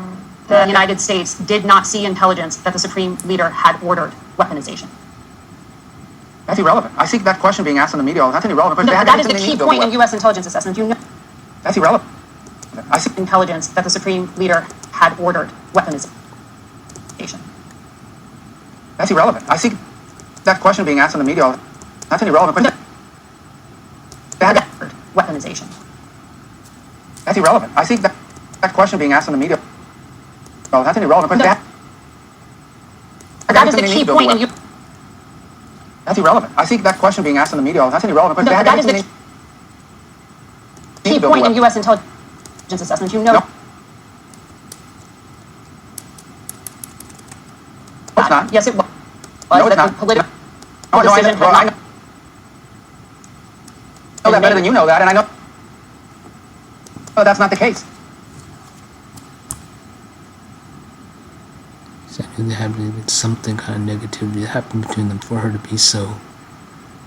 that the United States did not see intelligence that the Supreme Leader had ordered weaponization? That's irrelevant. I see that question being asked in the media. That's irrelevant. No, that is the key point in U.S. intelligence assessment. You know That's irrelevant. I see. intelligence that the Supreme Leader had ordered weaponization. That's irrelevant. I see that question being asked in the media. That's irrelevant. Weaponization. That's irrelevant. I see that question being asked in the media. Well, that's irrelevant. That is the key point in U.S. That's irrelevant. I see that question being asked in the media. That's irrelevant. No, that is the key point in U.S. intelligence assessment. You know. No. It's not. Yes, it was. No, it's That not. the political No, I decision know. Well, I had know that better than you know that, and I know. Oh, that's not the case. So there had to be something kind of negativity that happened between them for her to be so.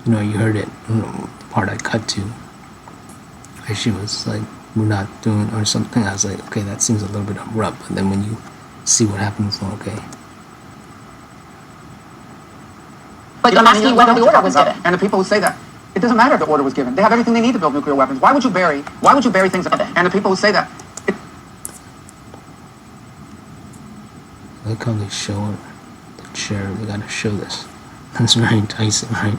You heard it. The part I cut to. Where she was like, "We're not doing," or something. I was like, "Okay, that seems a little bit abrupt." But then when you see what happens, okay. But I'm asking whether the order was given. And the people who say that, it doesn't matter if the order was given. They have everything they need to build nuclear weapons. Why would you bury things? And the people who say that, I like how they show it. The chair. They gotta show this. That's very enticing, right?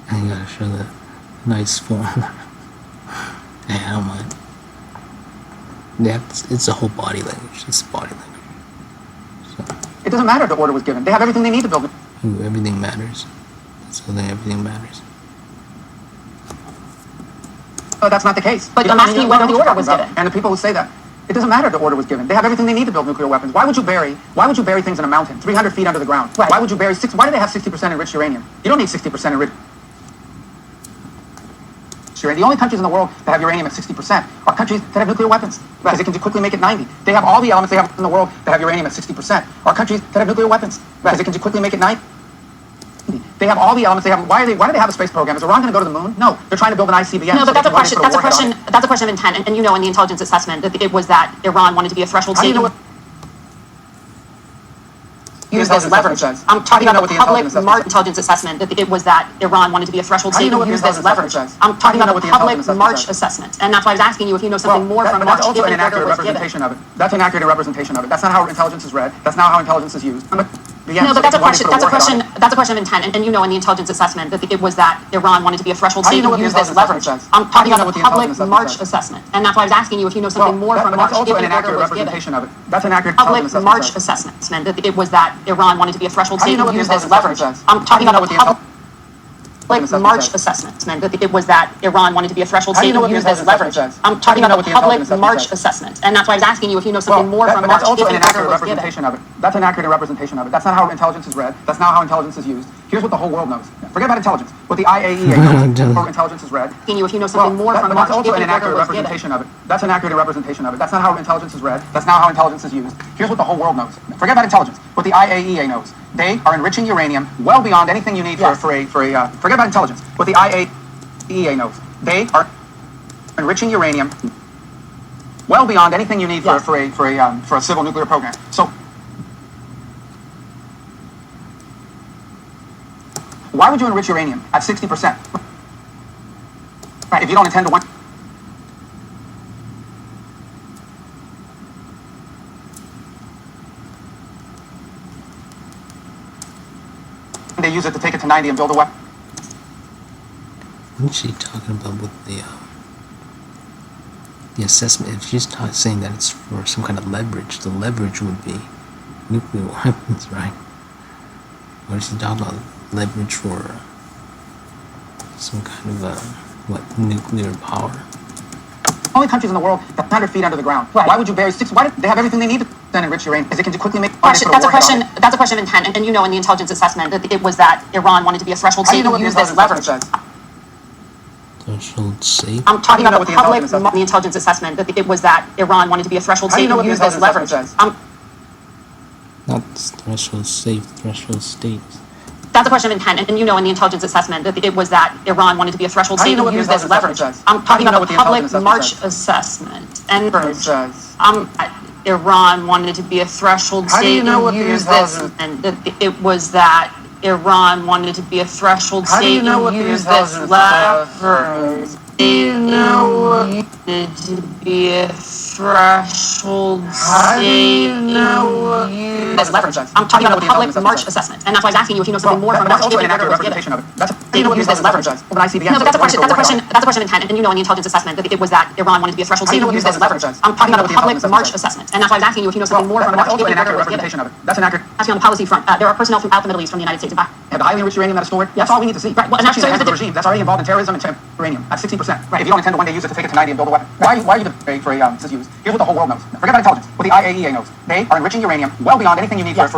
And you gotta show the nice form. Hey, I don't mind. It's a whole body language. It's body language. So, it doesn't matter if the order was given. They have everything they need to build. everything matters. That's the thing. Everything matters. Oh, that's not the case. But I'm asking whether the order was given. And the people who say that, it doesn't matter if the order was given. They have everything they need to build nuclear weapons. Why would you bury things in a mountain, 300 feet under the ground? Right. Why would you bury why do they have 60% enriched uranium? You don't need 60% enriched uranium. The only countries in the world that have uranium at 60% are countries that have nuclear weapons, because they can quickly make it 90. They have all the elements they have in the world that have uranium at 60% are countries that have nuclear weapons, because they can quickly make it 90. They have all the elements they have. Why do they have a space program? Is Iran going to go to the moon? No, they're trying to build an ICBM. No, but that's a question. That's a question. It. That's a question of intent, and you know, in the intelligence assessment, that it was that Iran wanted to be a threshold How do state. you know what? Use as leverage. I'm talking about the public March intelligence assessment, that it was that Iran wanted to be a threshold state and use as leverage. I'm talking about the public March assessment, and that's why I was asking you if you know something more from March. That's also an inaccurate representation of it. That's an inaccurate representation of it. That's not how intelligence is read. That's not how intelligence is used. No, but that's a question. That's a question. That's a question of intent, and you know, in the intelligence assessment, that it was that Iran wanted to be a threshold state and use as leverage. I'm talking about the public March assessment, and that's why I was asking you if you know something more from March. That's also an inaccurate representation of it. That's an accurate public March assessment, that it was that Iran wanted to be a threshold state and use as leverage. I'm talking about the public March assessment, that it was that Iran wanted to be a threshold state and use as leverage. I'm talking about the public March assessment, and that's why I was asking you if you know something more from March. That's also an inaccurate representation of it. That's an accurate representation of it. That's not how intelligence is read. That's not how intelligence is used. Here's what the whole world knows. Forget about intelligence. What the IAEA knows, how intelligence is read. Asking you if you know something more from March. That's also an inaccurate representation of it. That's an accurate representation of it. That's not how intelligence is read. That's not how intelligence is used. Here's what the whole world knows. Forget about intelligence. What the IAEA knows. They are enriching uranium well beyond anything you need for forget about intelligence. What the IAEA knows. They are enriching uranium well beyond anything you need for a civil nuclear program. So why would you enrich uranium at 60%? Right, if you don't intend to want. They use it to take it to 90 and build a weapon. What's she talking about with the assessment? If she's saying that it's for some kind of leverage, the leverage would be nuclear weapons, right? Or is she talking about leverage for some kind of nuclear power? Only countries in the world that 100 feet under the ground. Right. Why would you bury 6? Why do they have everything they need to then enrich uranium? Because they can quickly make. That's a question. That's a question of intent, and you know, in the intelligence assessment, that it was that Iran wanted to be a threshold state and use as leverage. Threshold safe. I'm talking about the public the intelligence assessment, that it was that Iran wanted to be a threshold state and use as leverage. Not threshold safe, threshold state. That's a question of intent, and you know, in the intelligence assessment, that it was that Iran wanted to be a threshold state and use as leverage. I'm talking about the public March assessment, and Iran wanted to be a threshold state and use this, and it was that Iran wanted to be a threshold state and use this leverage. You know, wanted to be a threshold state as leverage. I'm talking about the public March assessment, and that's why I was asking you if you know something more from March. That's also an inaccurate representation of it. That's used as leverage. No, but that's a question. That's a question of intent, and you know, in the intelligence assessment, that it was that Iran wanted to be a threshold state and used as leverage. I'm talking about the public March assessment, and that's why I was asking you if you know something more from March. That's also an inaccurate representation of it. That's an accurate. Asking on the policy front, there are personnel throughout the Middle East from the United States. And the highly enriched uranium that is stored. That's all we need to see. Right. Well, especially in the hands of the regime that's already involved in terrorism and uranium at 60%. Right. If you don't intend to one day use it to take it to 90 and build a weapon, why are you debating for this use? Here's what the whole world knows. Forget about intelligence. What the IAEA knows. They are enriching uranium well beyond anything you need for a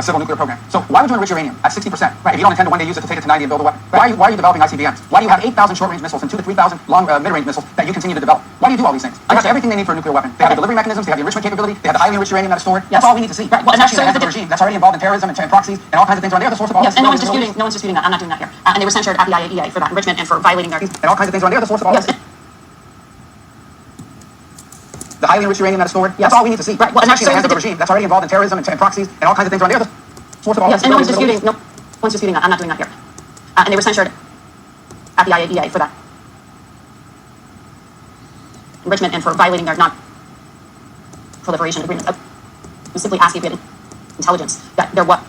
civil nuclear program. So why would you enrich uranium at 60%? Right. If you don't intend to one day use it to take it to 90 and build a weapon, why are you developing ICBMs? Why do you have 8,000 short-range missiles and 2,000 to 3,000 long mid-range missiles that you continue to develop? Why do you do all these things? They have everything they need for a nuclear weapon. They have the delivery mechanisms. They have the enrichment capability. They have the highly enriched uranium that is stored. That's all we need to see. Right. Well, especially in the hands of the regime that's already involved in terrorism and proxies and all kinds of things. They're the source of all. Yes, and no one's disputing that. I'm not doing that here. And they were censured at the IAEA for that enrichment and for violating their. And all kinds of things. They're the source of all. Yes. The highly enriched uranium that is stored. That's all we need to see. Right. Well, especially in the hands of the regime that's already involved in terrorism and proxies and all kinds of things. They're the source of all. Yes, and no one's disputing. No one's disputing that. I'm not doing that here. And they were censured at the IAEA for that enrichment and for violating their non-proliferation agreement. I was simply asking if we had intelligence that there was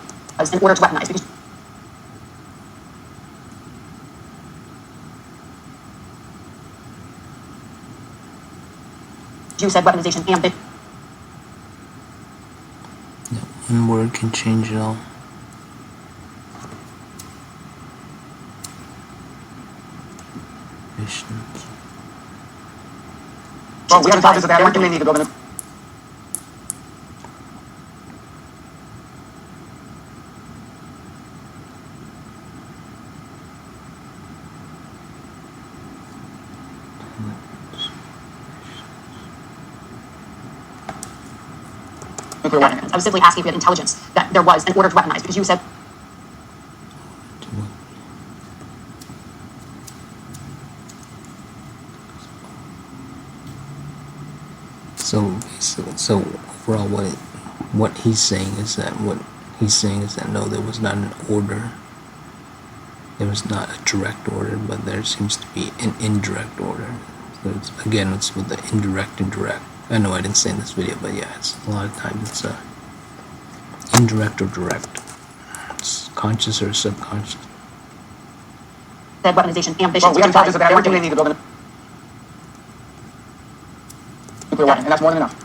in order to weaponize. Because you said weaponization and big. No, one word can change it all. Well, we have intelligence that they have everything they need to build a nuclear. Nuclear weapon. I was simply asking if you had intelligence that there was an order to weaponize, because you said So overall, what he's saying is that no, there was not an order. There was not a direct order, but there seems to be an indirect order. So it's with the indirect and direct. I know I didn't say in this video, but yeah, it's a lot of times it's indirect or direct. It's conscious or subconscious. that weaponization ambitions. Well, we have intelligence about everything they need to build a nuclear weapon, and that's more than enough.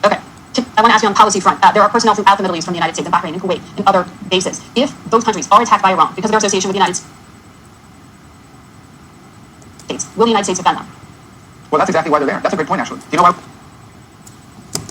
Okay. I want to ask you on policy front. There are personnel throughout the Middle East from the United States and Bahrain and Kuwait and other bases. If those countries are attacked by Iran because of their association with the United States, will the United States defend them? Well, that's exactly why they're there. That's a great point, actually. Do you know why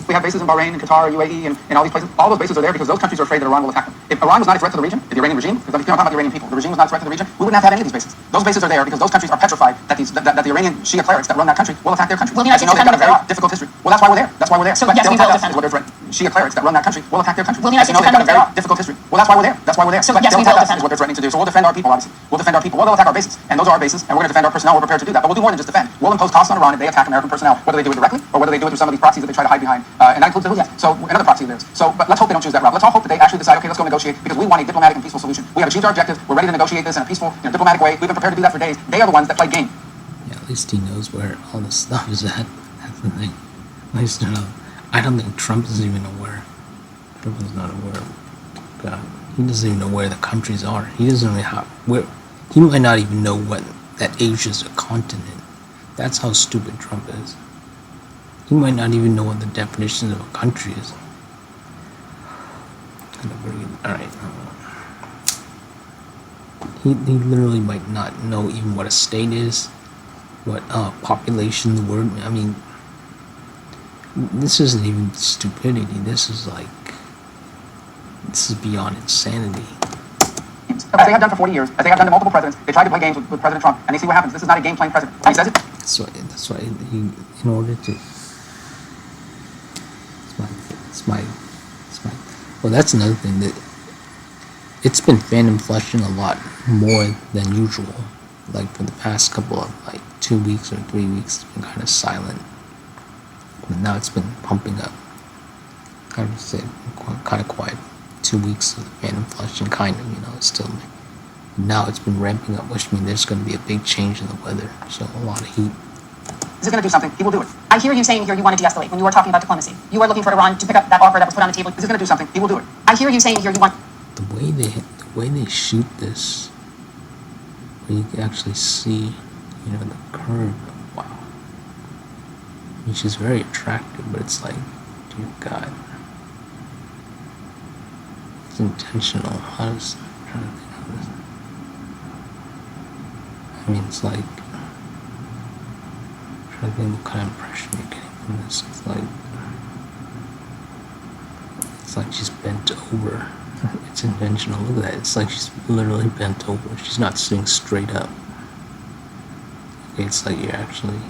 we have bases in Bahrain and Qatar, UAE, and all these places? All those bases are there because those countries are afraid that Iran will attack them. If Iran was not a threat to the region, the Iranian regime, because I'm talking about the Iranian people, the regime was not a threat to the region, we wouldn't have to have any of these bases. Those bases are there because those countries are petrified that the Iranian Shia clerics that run that country will attack their country. Well, the As United you know, States they've got a very defend difficult history. Well, that's why we're there. That's why we're there. So, yes, we will defend them. Shia clerics that run that country will attack their country. Well, the As United you know, States they've got a defend very them. difficult history. Well, that's why we're there. That's why we're there. So, But yes, we they'll will attack us defend is what they're threatening to do. So we'll defend our people, obviously. We'll defend our people. Well, they'll attack our bases, and those are our bases, and we're going to defend our personnel. We're prepared to do that. But we'll do more than just defend. We'll impose costs on Iran if they attack American personnel, whether they do it directly or whether they do it through some of these proxies that they try to hide behind. And that includes the Houthis. So another proxy of theirs. So, but let's hope they don't choose that route. Let's all hope that they actually decide, okay, let's go negotiate because we want a diplomatic and peaceful solution. We have achieved our objective. We're ready to negotiate this in a peaceful, diplomatic way. We've been prepared to do that for days. They are the ones that play game. Yeah, at least he knows where all this stuff is at. That's the thing. At least I don't think Trump is even aware. Trump is not aware. God, he doesn't even know where the countries are. He doesn't know where. He might not even know that Asia's a continent. That's how stupid Trump is. He might not even know what the definition of a country is. Alright. He literally might not know even what a state is, what population, the word. I mean, this isn't even stupidity. This is beyond insanity. As they have done for 40 years, as they have done to multiple presidents, they try to play games with President Trump, and they see what happens. This is not a game playing president. He says it. That's why he, in order to, it's my, well, that's another thing that it's been phantom flushing a lot more than usual. Like for the past couple of 2 weeks or 3 weeks, it's been kind of silent. But now it's been pumping up. I would say kind of quiet. 2 weeks of phantom flushing, kind of, it's still. Now it's been ramping up, which means there's going to be a big change in the weather. So a lot of heat. Is he going to do something? He will do it. I hear you saying here you want to de-escalate when you were talking about diplomacy. You are looking for Iran to pick up that offer that was put on the table. Is he going to do something? He will do it. I hear you saying here you want. The way they shoot this, where you can actually see, the curve. Wow. I mean, she's very attractive, but it's like, dear God. It's intentional. I'm trying to think of this. I mean, it's like, I'm trying to think what kind of impression you're getting from this. It's like she's bent over. It's intentional. Look at that. It's like she's literally bent over. She's not sitting straight up. Okay, it's like you're actually.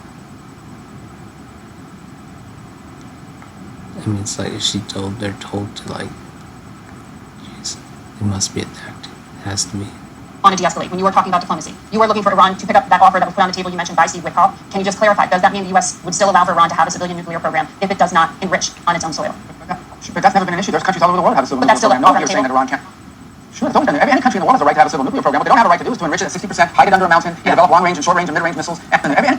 I mean, it's like they're told to jeez, they must be attacked. It has to be. Want to de-escalate when you were talking about diplomacy. You are looking for Iran to pick up that offer that was put on the table you mentioned by Steve Witkoff. Can you just clarify, does that mean the U.S. would still allow for Iran to have a civilian nuclear program if it does not enrich on its own soil? But that's never been an issue. There's countries all over the world that have a civil But that's nuclear still program. No, you're saying that Iran can't. Sure, it's always been. Any country in the world has a right to have a civil nuclear program. What they don't have a right to do is to enrich it at 60%, hide it under a mountain, and develop long-range and short-range and mid-range missiles.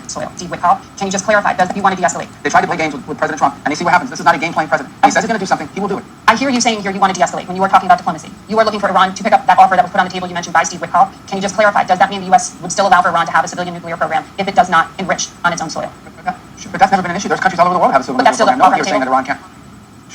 Soil. Steve Witkoff, can you just clarify, does you want to de-escalate? They try to play games with President Trump, and they see what happens. This is not a game-playing president. He says he's going to do something. He will do it. I hear you saying here you want to de-escalate when you were talking about diplomacy. You are looking for Iran to pick up that offer that was put on the table you mentioned by Steve Witkoff. Can you just clarify, does that mean the U.S. would still allow for Iran to have a civilian nuclear program if it does not enrich on its own soil? But that's never been an issue. There's countries all over the world that have a civil But that's nuclear still program. No, on you're the saying that table. Iran can't.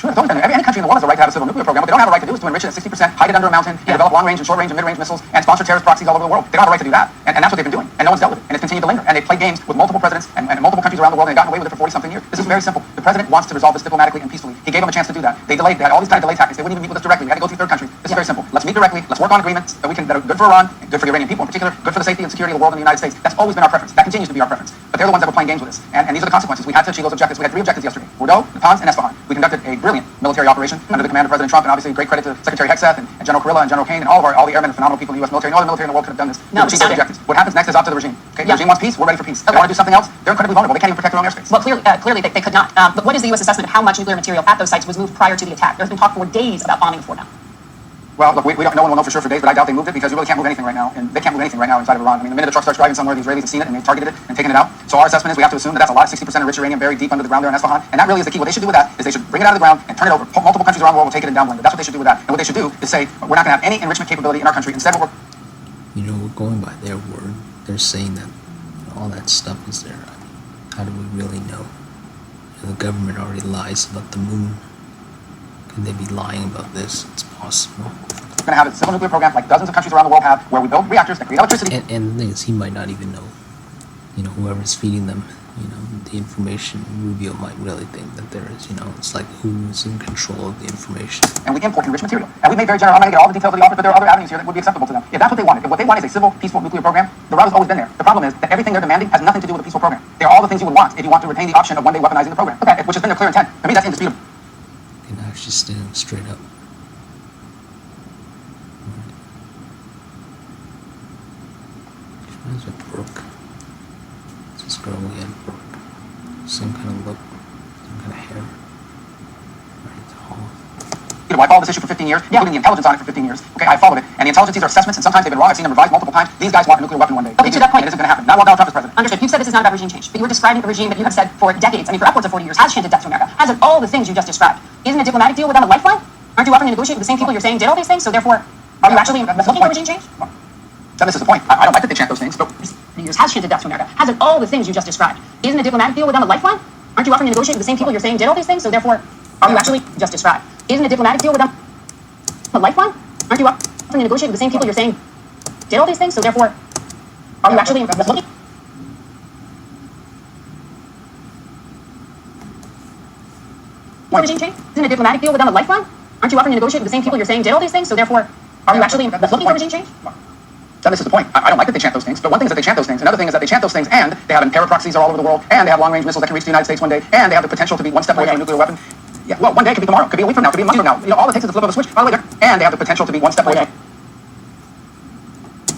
Sure, it's always been. Any country in the world has a right to have a civil nuclear program. What they don't have a right to do is to enrich it at 60%, hide it under a mountain, and develop long-range and short-range and mid-range missiles, and sponsor terrorist proxies all over the world. They don't have a right to do that. And that's what they've been doing. And no one's dealt with it. And it's continued to linger. And they play games with multiple presidents and multiple countries around the world, and they've gotten away with it for 40-something years. This is very simple. The president wants to resolve this diplomatically and peacefully. He gave them a chance to do that. They delayed. They had all these kind of delay tactics. They wouldn't even meet with us directly. We had to go through third country. This It's very simple. Let's meet directly. Let's work on agreements that are good for Iran, and good for the Iranian people in particular, good for the safety and security of the world and the United States. That's always been our preference. That continues to be our preference. But they're the ones that were playing games with us. And these are the consequences. We had to achieve those objectives. We had 3 objectives yesterday: Bordeaux, Natanz, and Esfahan. We conducted a brilliant military operation under the command of President Trump, and obviously great credit to Secretary Hegseth and General Kurilla and General Kane and all the airmen and phenomenal people in the U.S. military. No other military in the world could have done this. No, to achieve those objectives. What happens next is up to the regime. Okay? The regime wants peace. We're ready for peace. They want to do something else. They're incredibly vulnerable. They can't even protect their own airspace. Well, clearly they could not. But what is the U.S. assessment of how much nuclear material at those sites was moved prior to the attack? There's been talk for days about bombing the fort now. Well, look, we don't. No one will know for sure for days, but I doubt they moved it because you really can't move anything right now, and they can't move anything right now inside of Iran. I mean, the minute the truck starts driving somewhere, the Israelis have seen it and they've targeted it and taken it out. So our assessment is we have to assume that that's a lot of 60% enriched uranium buried deep under the ground there in Esfahan, and that really is the key. What they should do with that is they should bring it out of the ground and turn it over. Multiple countries around the world will take it and downblend it. That's what they should do with that. And what they should do is say we're not going to have any enrichment capability in our country. Instead, what we're We're going by their word. They're saying that all that stuff is there. I mean, how do we really know? The government already lies about the moon. Could they be lying about this? It's possible. going to have a civil nuclear program like dozens of countries around the world have, where we build reactors that create electricity. And the thing is, he might not even know. Whoever's feeding them, the information. Rubio might really think that there is, it's like who's in control of the information. And we import enriched material. And we made very general. I'm not going to get all the details of the offer, but there are other avenues here that would be acceptable to them. If that's what they wanted, if what they want is a civil, peaceful nuclear program, the route has always been there. The problem is that everything they're demanding has nothing to do with a peaceful program. They are all the things you would want if you want to retain the option of one day weaponizing the program. Okay, which has been their clear intent. To me, that's indisputable. And actually stand straight up. Reminds me of Brooke. It's this girl we had, Brooke. Same kind of look, same kind of hair. Very tall. I followed this issue for 15 years, including the intelligence on it for 15 years. Okay, I followed it. And the intelligence, these are assessments, and sometimes they've been wrong. I've seen them revised multiple times. These guys want a nuclear weapon one day. Okay, to that point. And it isn't going to happen. Not while Donald Trump is president. Understood. You've said this is not about regime change, but you were describing a regime that you have said for decades, for upwards of 40 years, has chanted death to America, has done all the things you just described. Isn't a diplomatic deal without a lifeline? Aren't you offering to negotiate with the same people you're saying did all these things? So therefore, are you actually looking for regime change? That misses the point. I don't like that they chant those things, but Years has chanted death to America, has done all the things you just described. Isn't a diplomatic deal without a lifeline? Aren't you offering to negotiate with the same people you're saying did all these things? So therefore, are you actually just described? Isn't a diplomatic deal without a lifeline? Aren't you offering to negotiate with the same people you're saying did all these things? So therefore, are you actually looking for regime change? Isn't a diplomatic deal without a lifeline? Aren't you offering to negotiate with the same people you're saying did all these things? So therefore, are you actually looking for regime change? that misses the point. I don't like that they chant those things, but one thing is that they chant those things. Another thing is that they chant those things and they have terror proxies all over the world, and they have long-range missiles that can reach the United States one day, and they have the potential to be one step away from a nuclear weapon. Yeah, well, one day could be tomorrow, could be a week from now, could be a month from now. All it takes is a flip of a switch. By the way, and they have the potential to be one step away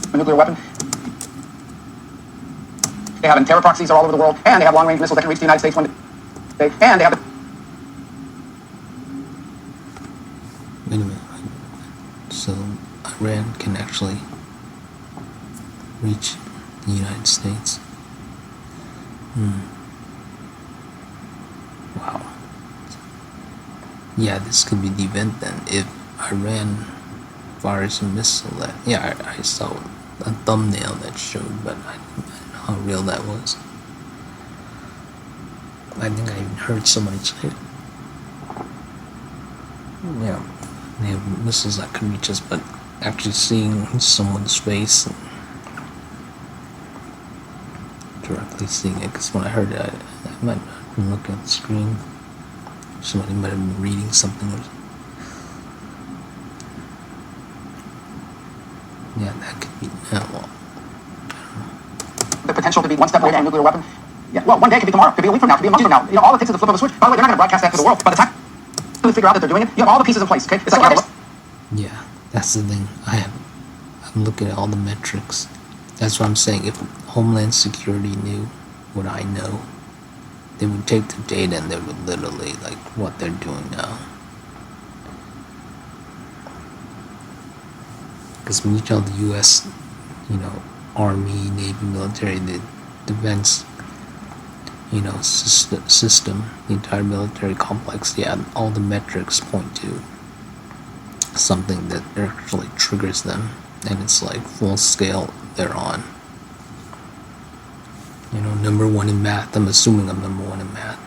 from a nuclear weapon. They have terror proxies all over the world, and they have long-range missiles that can reach the United States one day, and they have the... Wait a minute. So Iran can actually reach the United States. Wow. Yeah, this could be the event then. If Iran fires a missile that... Yeah, I saw a thumbnail that showed, but I didn't know how real that was. I think I even heard somebody say it. Yeah, they have missiles that can reach us, but actually seeing someone's face and directly seeing it, because when I heard it, I might not have been looking at the screen. Somebody might have been reading something. Yeah, that could be. Well, the potential to be one step away from a nuclear weapon. Yeah, well, one day could be tomorrow, could be a week from now, could be a month from now. All it takes is a flip of a switch. By the way, they're not going to broadcast that to the world. By the time they figure out that they're doing it, you have all the pieces in place. Okay, it's like yeah, that's the thing. I'm looking at all the metrics. That's what I'm saying. If Homeland Security knew what I know, they would take the data and they would literally, like what they're doing now. Because when you tell the U.S., Army, Navy, military, the defense, system, the entire military complex, yeah, all the metrics point to something that actually triggers them, and it's like full scale they're on. Number one in math. I'm assuming I'm number one in math.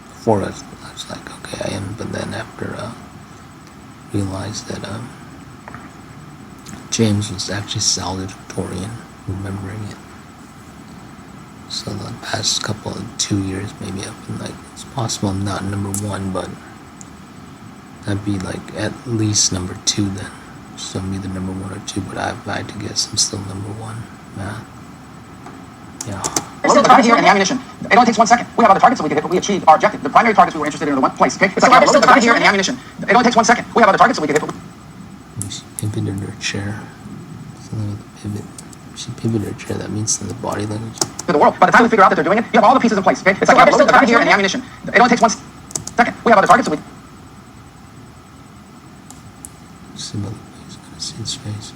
Before I was like, okay, I am, but then after realized that James was actually salutatorian, remembering it. So the past couple of 2 years, maybe I've been like, it's possible I'm not number one, but I'd be like at least number two then. So I'm either number 1 or 2, but if I had to guess, I'm still number 1. Math. Yeah. Load the target here and the ammunition. It only takes 1 second. We have other targets that we could hit, but we achieved our objective. The primary targets we were interested in are the one place. Okay. It's like load the target here and the ammunition. It only takes 1 second. We have other targets that we could hit, but She pivoted her chair. Something with the pivot. She pivoted her chair. That means in the body language. to the world. By the time we figure out that they're doing it, you have all the pieces in place. Okay. It's like load the target here and the ammunition. It only takes 1 second. We have other targets that we. Similar place. Gonna see his face.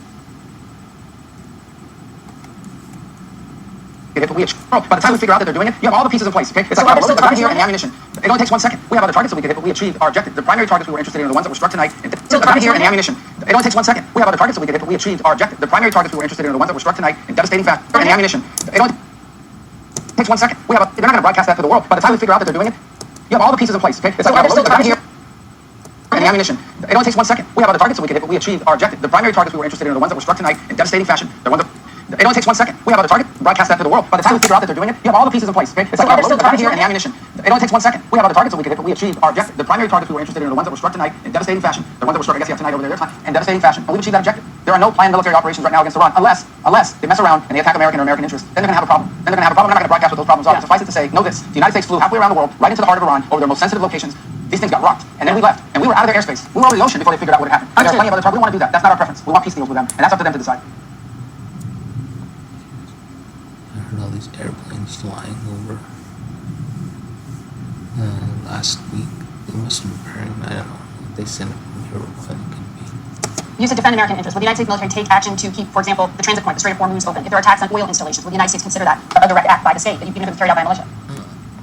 By the time we figure out that they're doing it, you have all the pieces in place. Okay. It's like load the target here and the ammunition. It only takes 1 second. We have other targets that we could hit, but we achieved our objective. The primary targets we were interested in are the ones that were struck tonight. So the target here and the ammunition. It only takes 1 second. We have other targets that we could hit, but we achieved our objective. The primary targets we were interested in are the ones that were struck tonight in devastating fashion. And the ammunition. It only takes 1 second. They're not going to broadcast that to the world. By the time we figure out that they're doing it, you have all the pieces in place. Okay. It's like load the target here and the ammunition. It only takes 1 second. We have other targets that we could hit, but we achieved our objective. The primary targets we were interested in are the ones that were struck tonight in devastating fashion. They're ones that. It only takes 1 second. We have other target. Broadcast that to the world. By the time we figure out that they're doing it, you have all the pieces in place. Okay. It's like load the target here and the ammunition. It only takes 1 second. We have other targets that we could hit, but we achieved our objective. The primary targets we were interested in are the ones that were struck tonight in devastating fashion. The ones that were struck, I guess, tonight over there, in devastating fashion. And we've achieved that objective. There are no planned military operations right now against Iran, unless they mess around and they attack American or American interests. Then they're going to have a problem. We're not going to broadcast what those problems are. Suffice it to say, know this: the United States flew halfway around the world, right into the heart of Iran, over their most sensitive locations. These things got rocked, and then we left, and we were out of their airspace. We were over the ocean before they figured out what had happened. And there are plenty of other targets. We don't want to do that. That's not our preference. We want peace deals with them, and that's up to them to decide. I heard all these airplanes flying over last week. They must have been preparing. I don't know if they sent it from here or what it could be. Used to defend American interests. Would the United States military take action to keep, for example, the transit point, the Strait of Hormuz, open? If there are attacks on oil installations, would the United States consider that a direct act by the state, even if it was carried out by a militia?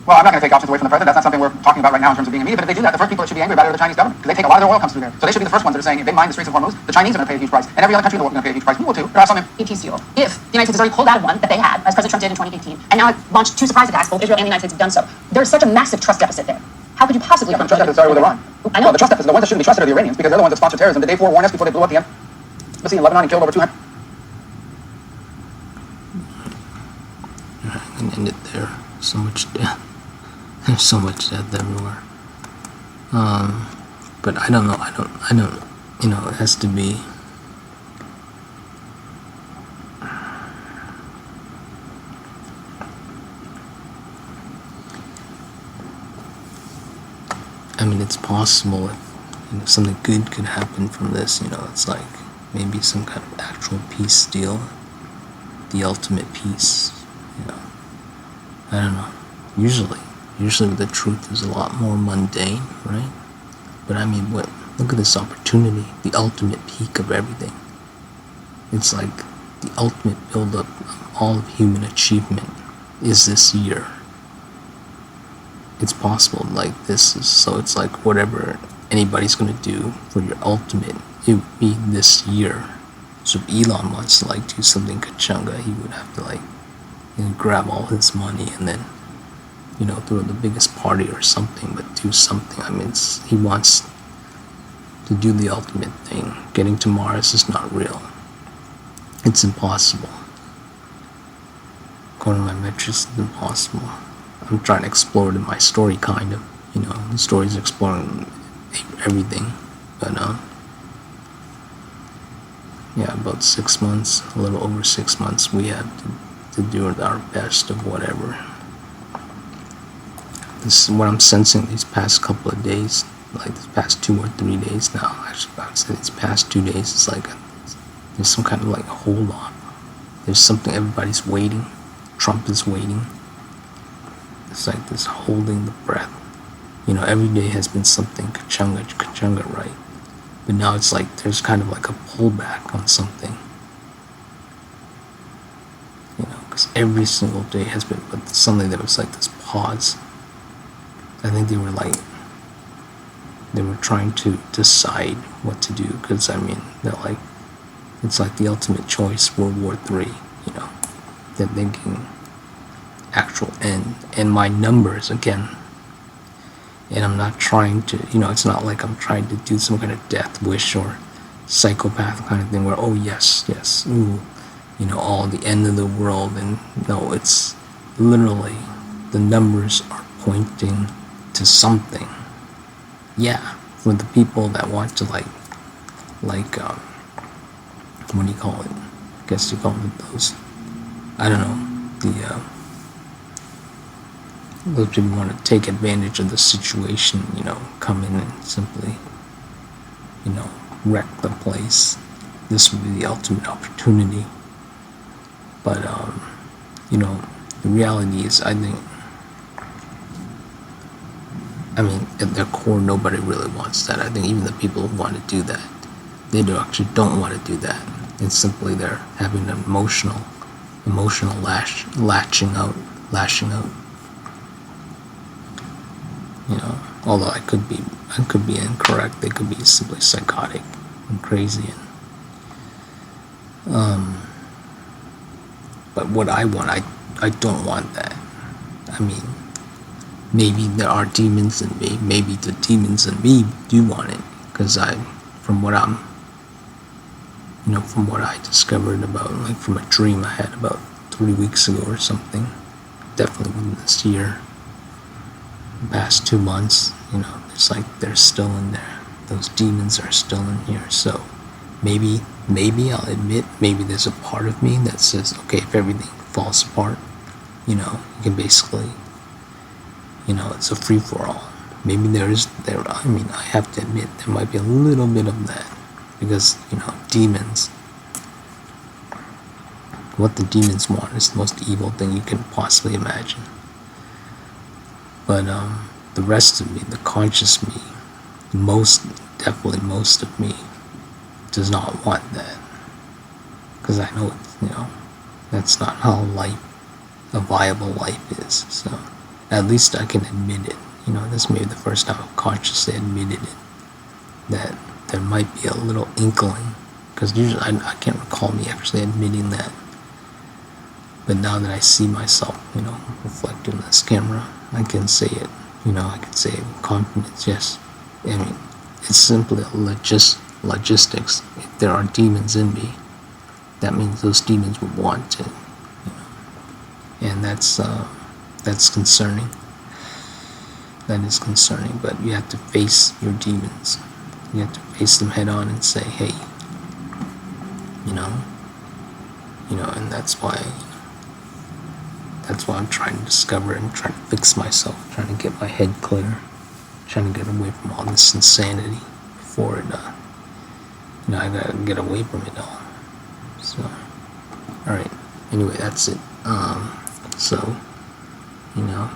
Well, I'm not going to take options away from the president. That's not something we're talking about right now in terms of being immediate. But if they do that, the first people that should be angry about it are the Chinese government, because they take a lot of their oil comes through there. So they should be the first ones that are saying, if they mine the Straits of Hormuz, the Chinese are going to pay a huge price, and every other country in the world is going to pay a huge price. We will too. There are some Peace deal. If the United States has already pulled out of one that they had, as President Trump did in 2018, and now launched 2 surprise attacks, both Israel and the United States have done so, there's such a massive trust deficit there. How could you possibly? The trust deficit started with Iran. I know. Well, the trust deficit, the ones that shouldn't be trusted are the Iranians, because they're the ones that sponsor terrorism. Did they forewarn us before they blew up the embassy in Lebanon and killed over 200? I can end it there. So much death. There's so much death everywhere. But I don't know. I don't. You know, it has to be. I mean, it's possible if something good could happen from this. You know, it's like maybe some kind of actual peace deal, the ultimate peace. You know, I don't know. Usually the truth is a lot more mundane, right? But I mean, look at this opportunity, the ultimate peak of everything. It's like the ultimate build-up of all of human achievement is this year. It's possible, like this is, so it's like whatever anybody's gonna do for your ultimate, it would be this year. So if Elon wants to like do something kachunga, he would have to like, you know, grab all his money and then, you know, throw the biggest party or something, but do something. I mean, he wants to do the ultimate thing. Getting to Mars is not real. It's impossible. According to my metrics, it's impossible. I'm trying to explore it in my story, kind of. You know, the story's exploring everything. But, yeah, about 6 months, a little over 6 months, we have to do our best of whatever. This is what I'm sensing these past couple of days, like these past 2 or 3 days now. Actually, I would say these past 2 days, it's like there's some kind of like hold on. There's something, everybody's waiting. Trump is waiting. It's like this holding the breath. You know, every day has been something kachunga, right? But now it's like there's kind of like a pullback on something. You know, because every single day has been, but suddenly there was like this pause. I think they were trying to decide what to do, because I mean, they're like, it's like the ultimate choice, World War III, you know. They're thinking actual end, and my numbers again, and I'm not trying to, you know, it's not like I'm trying to do some kind of death wish or psychopath kind of thing where, oh yes, ooh, you know, all the end of the world, and no, it's literally, the numbers are pointing to something. Yeah, for the people that want to like what do you call it? I guess you call it those, I don't know, those people want to take advantage of the situation, you know, come in and simply, you know, wreck the place. This would be the ultimate opportunity. But, you know, the reality is, I think, I mean, at their core, nobody really wants that. I think even the people who want to do that, they actually don't want to do that. It's simply they're having an emotional lashing out. You know, although I could be incorrect. They could be simply psychotic and crazy. But what I want, I don't want that. I mean, maybe there are demons in me. Maybe the demons in me do want it, because from what I discovered about, like from a dream I had about 3 weeks ago or something, definitely within this year, the past 2 months, you know, it's like they're still in there. Those demons are still in here. So maybe I'll admit, maybe there's a part of me that says, okay, if everything falls apart, you know, you can basically, you know, it's a free-for-all. Maybe I mean, I have to admit, there might be a little bit of that, because, you know, demons, what the demons want is the most evil thing you can possibly imagine. But the rest of me, the conscious me, definitely most of me, does not want that, because I know it's, you know, that's not how a viable life is. So at least I can admit it. You know, this may be the first time I've consciously admitted it, that there might be a little inkling, because usually I can't recall me actually admitting that. But now that I see myself, you know, reflected in this camera, I can say it. You know, I can say it with confidence. Yes, I mean, it's simply logistics. If there are demons in me, that means those demons would want to, you know, and that's concerning. That is concerning. But you have to face your demons. You have to face them head on and say, hey, you know, and that's why I'm trying to discover and trying to fix myself, trying to get my head clear, trying to get away from all this insanity before it, you know, I gotta get away from it all. So, alright, anyway, that's it. So, you know,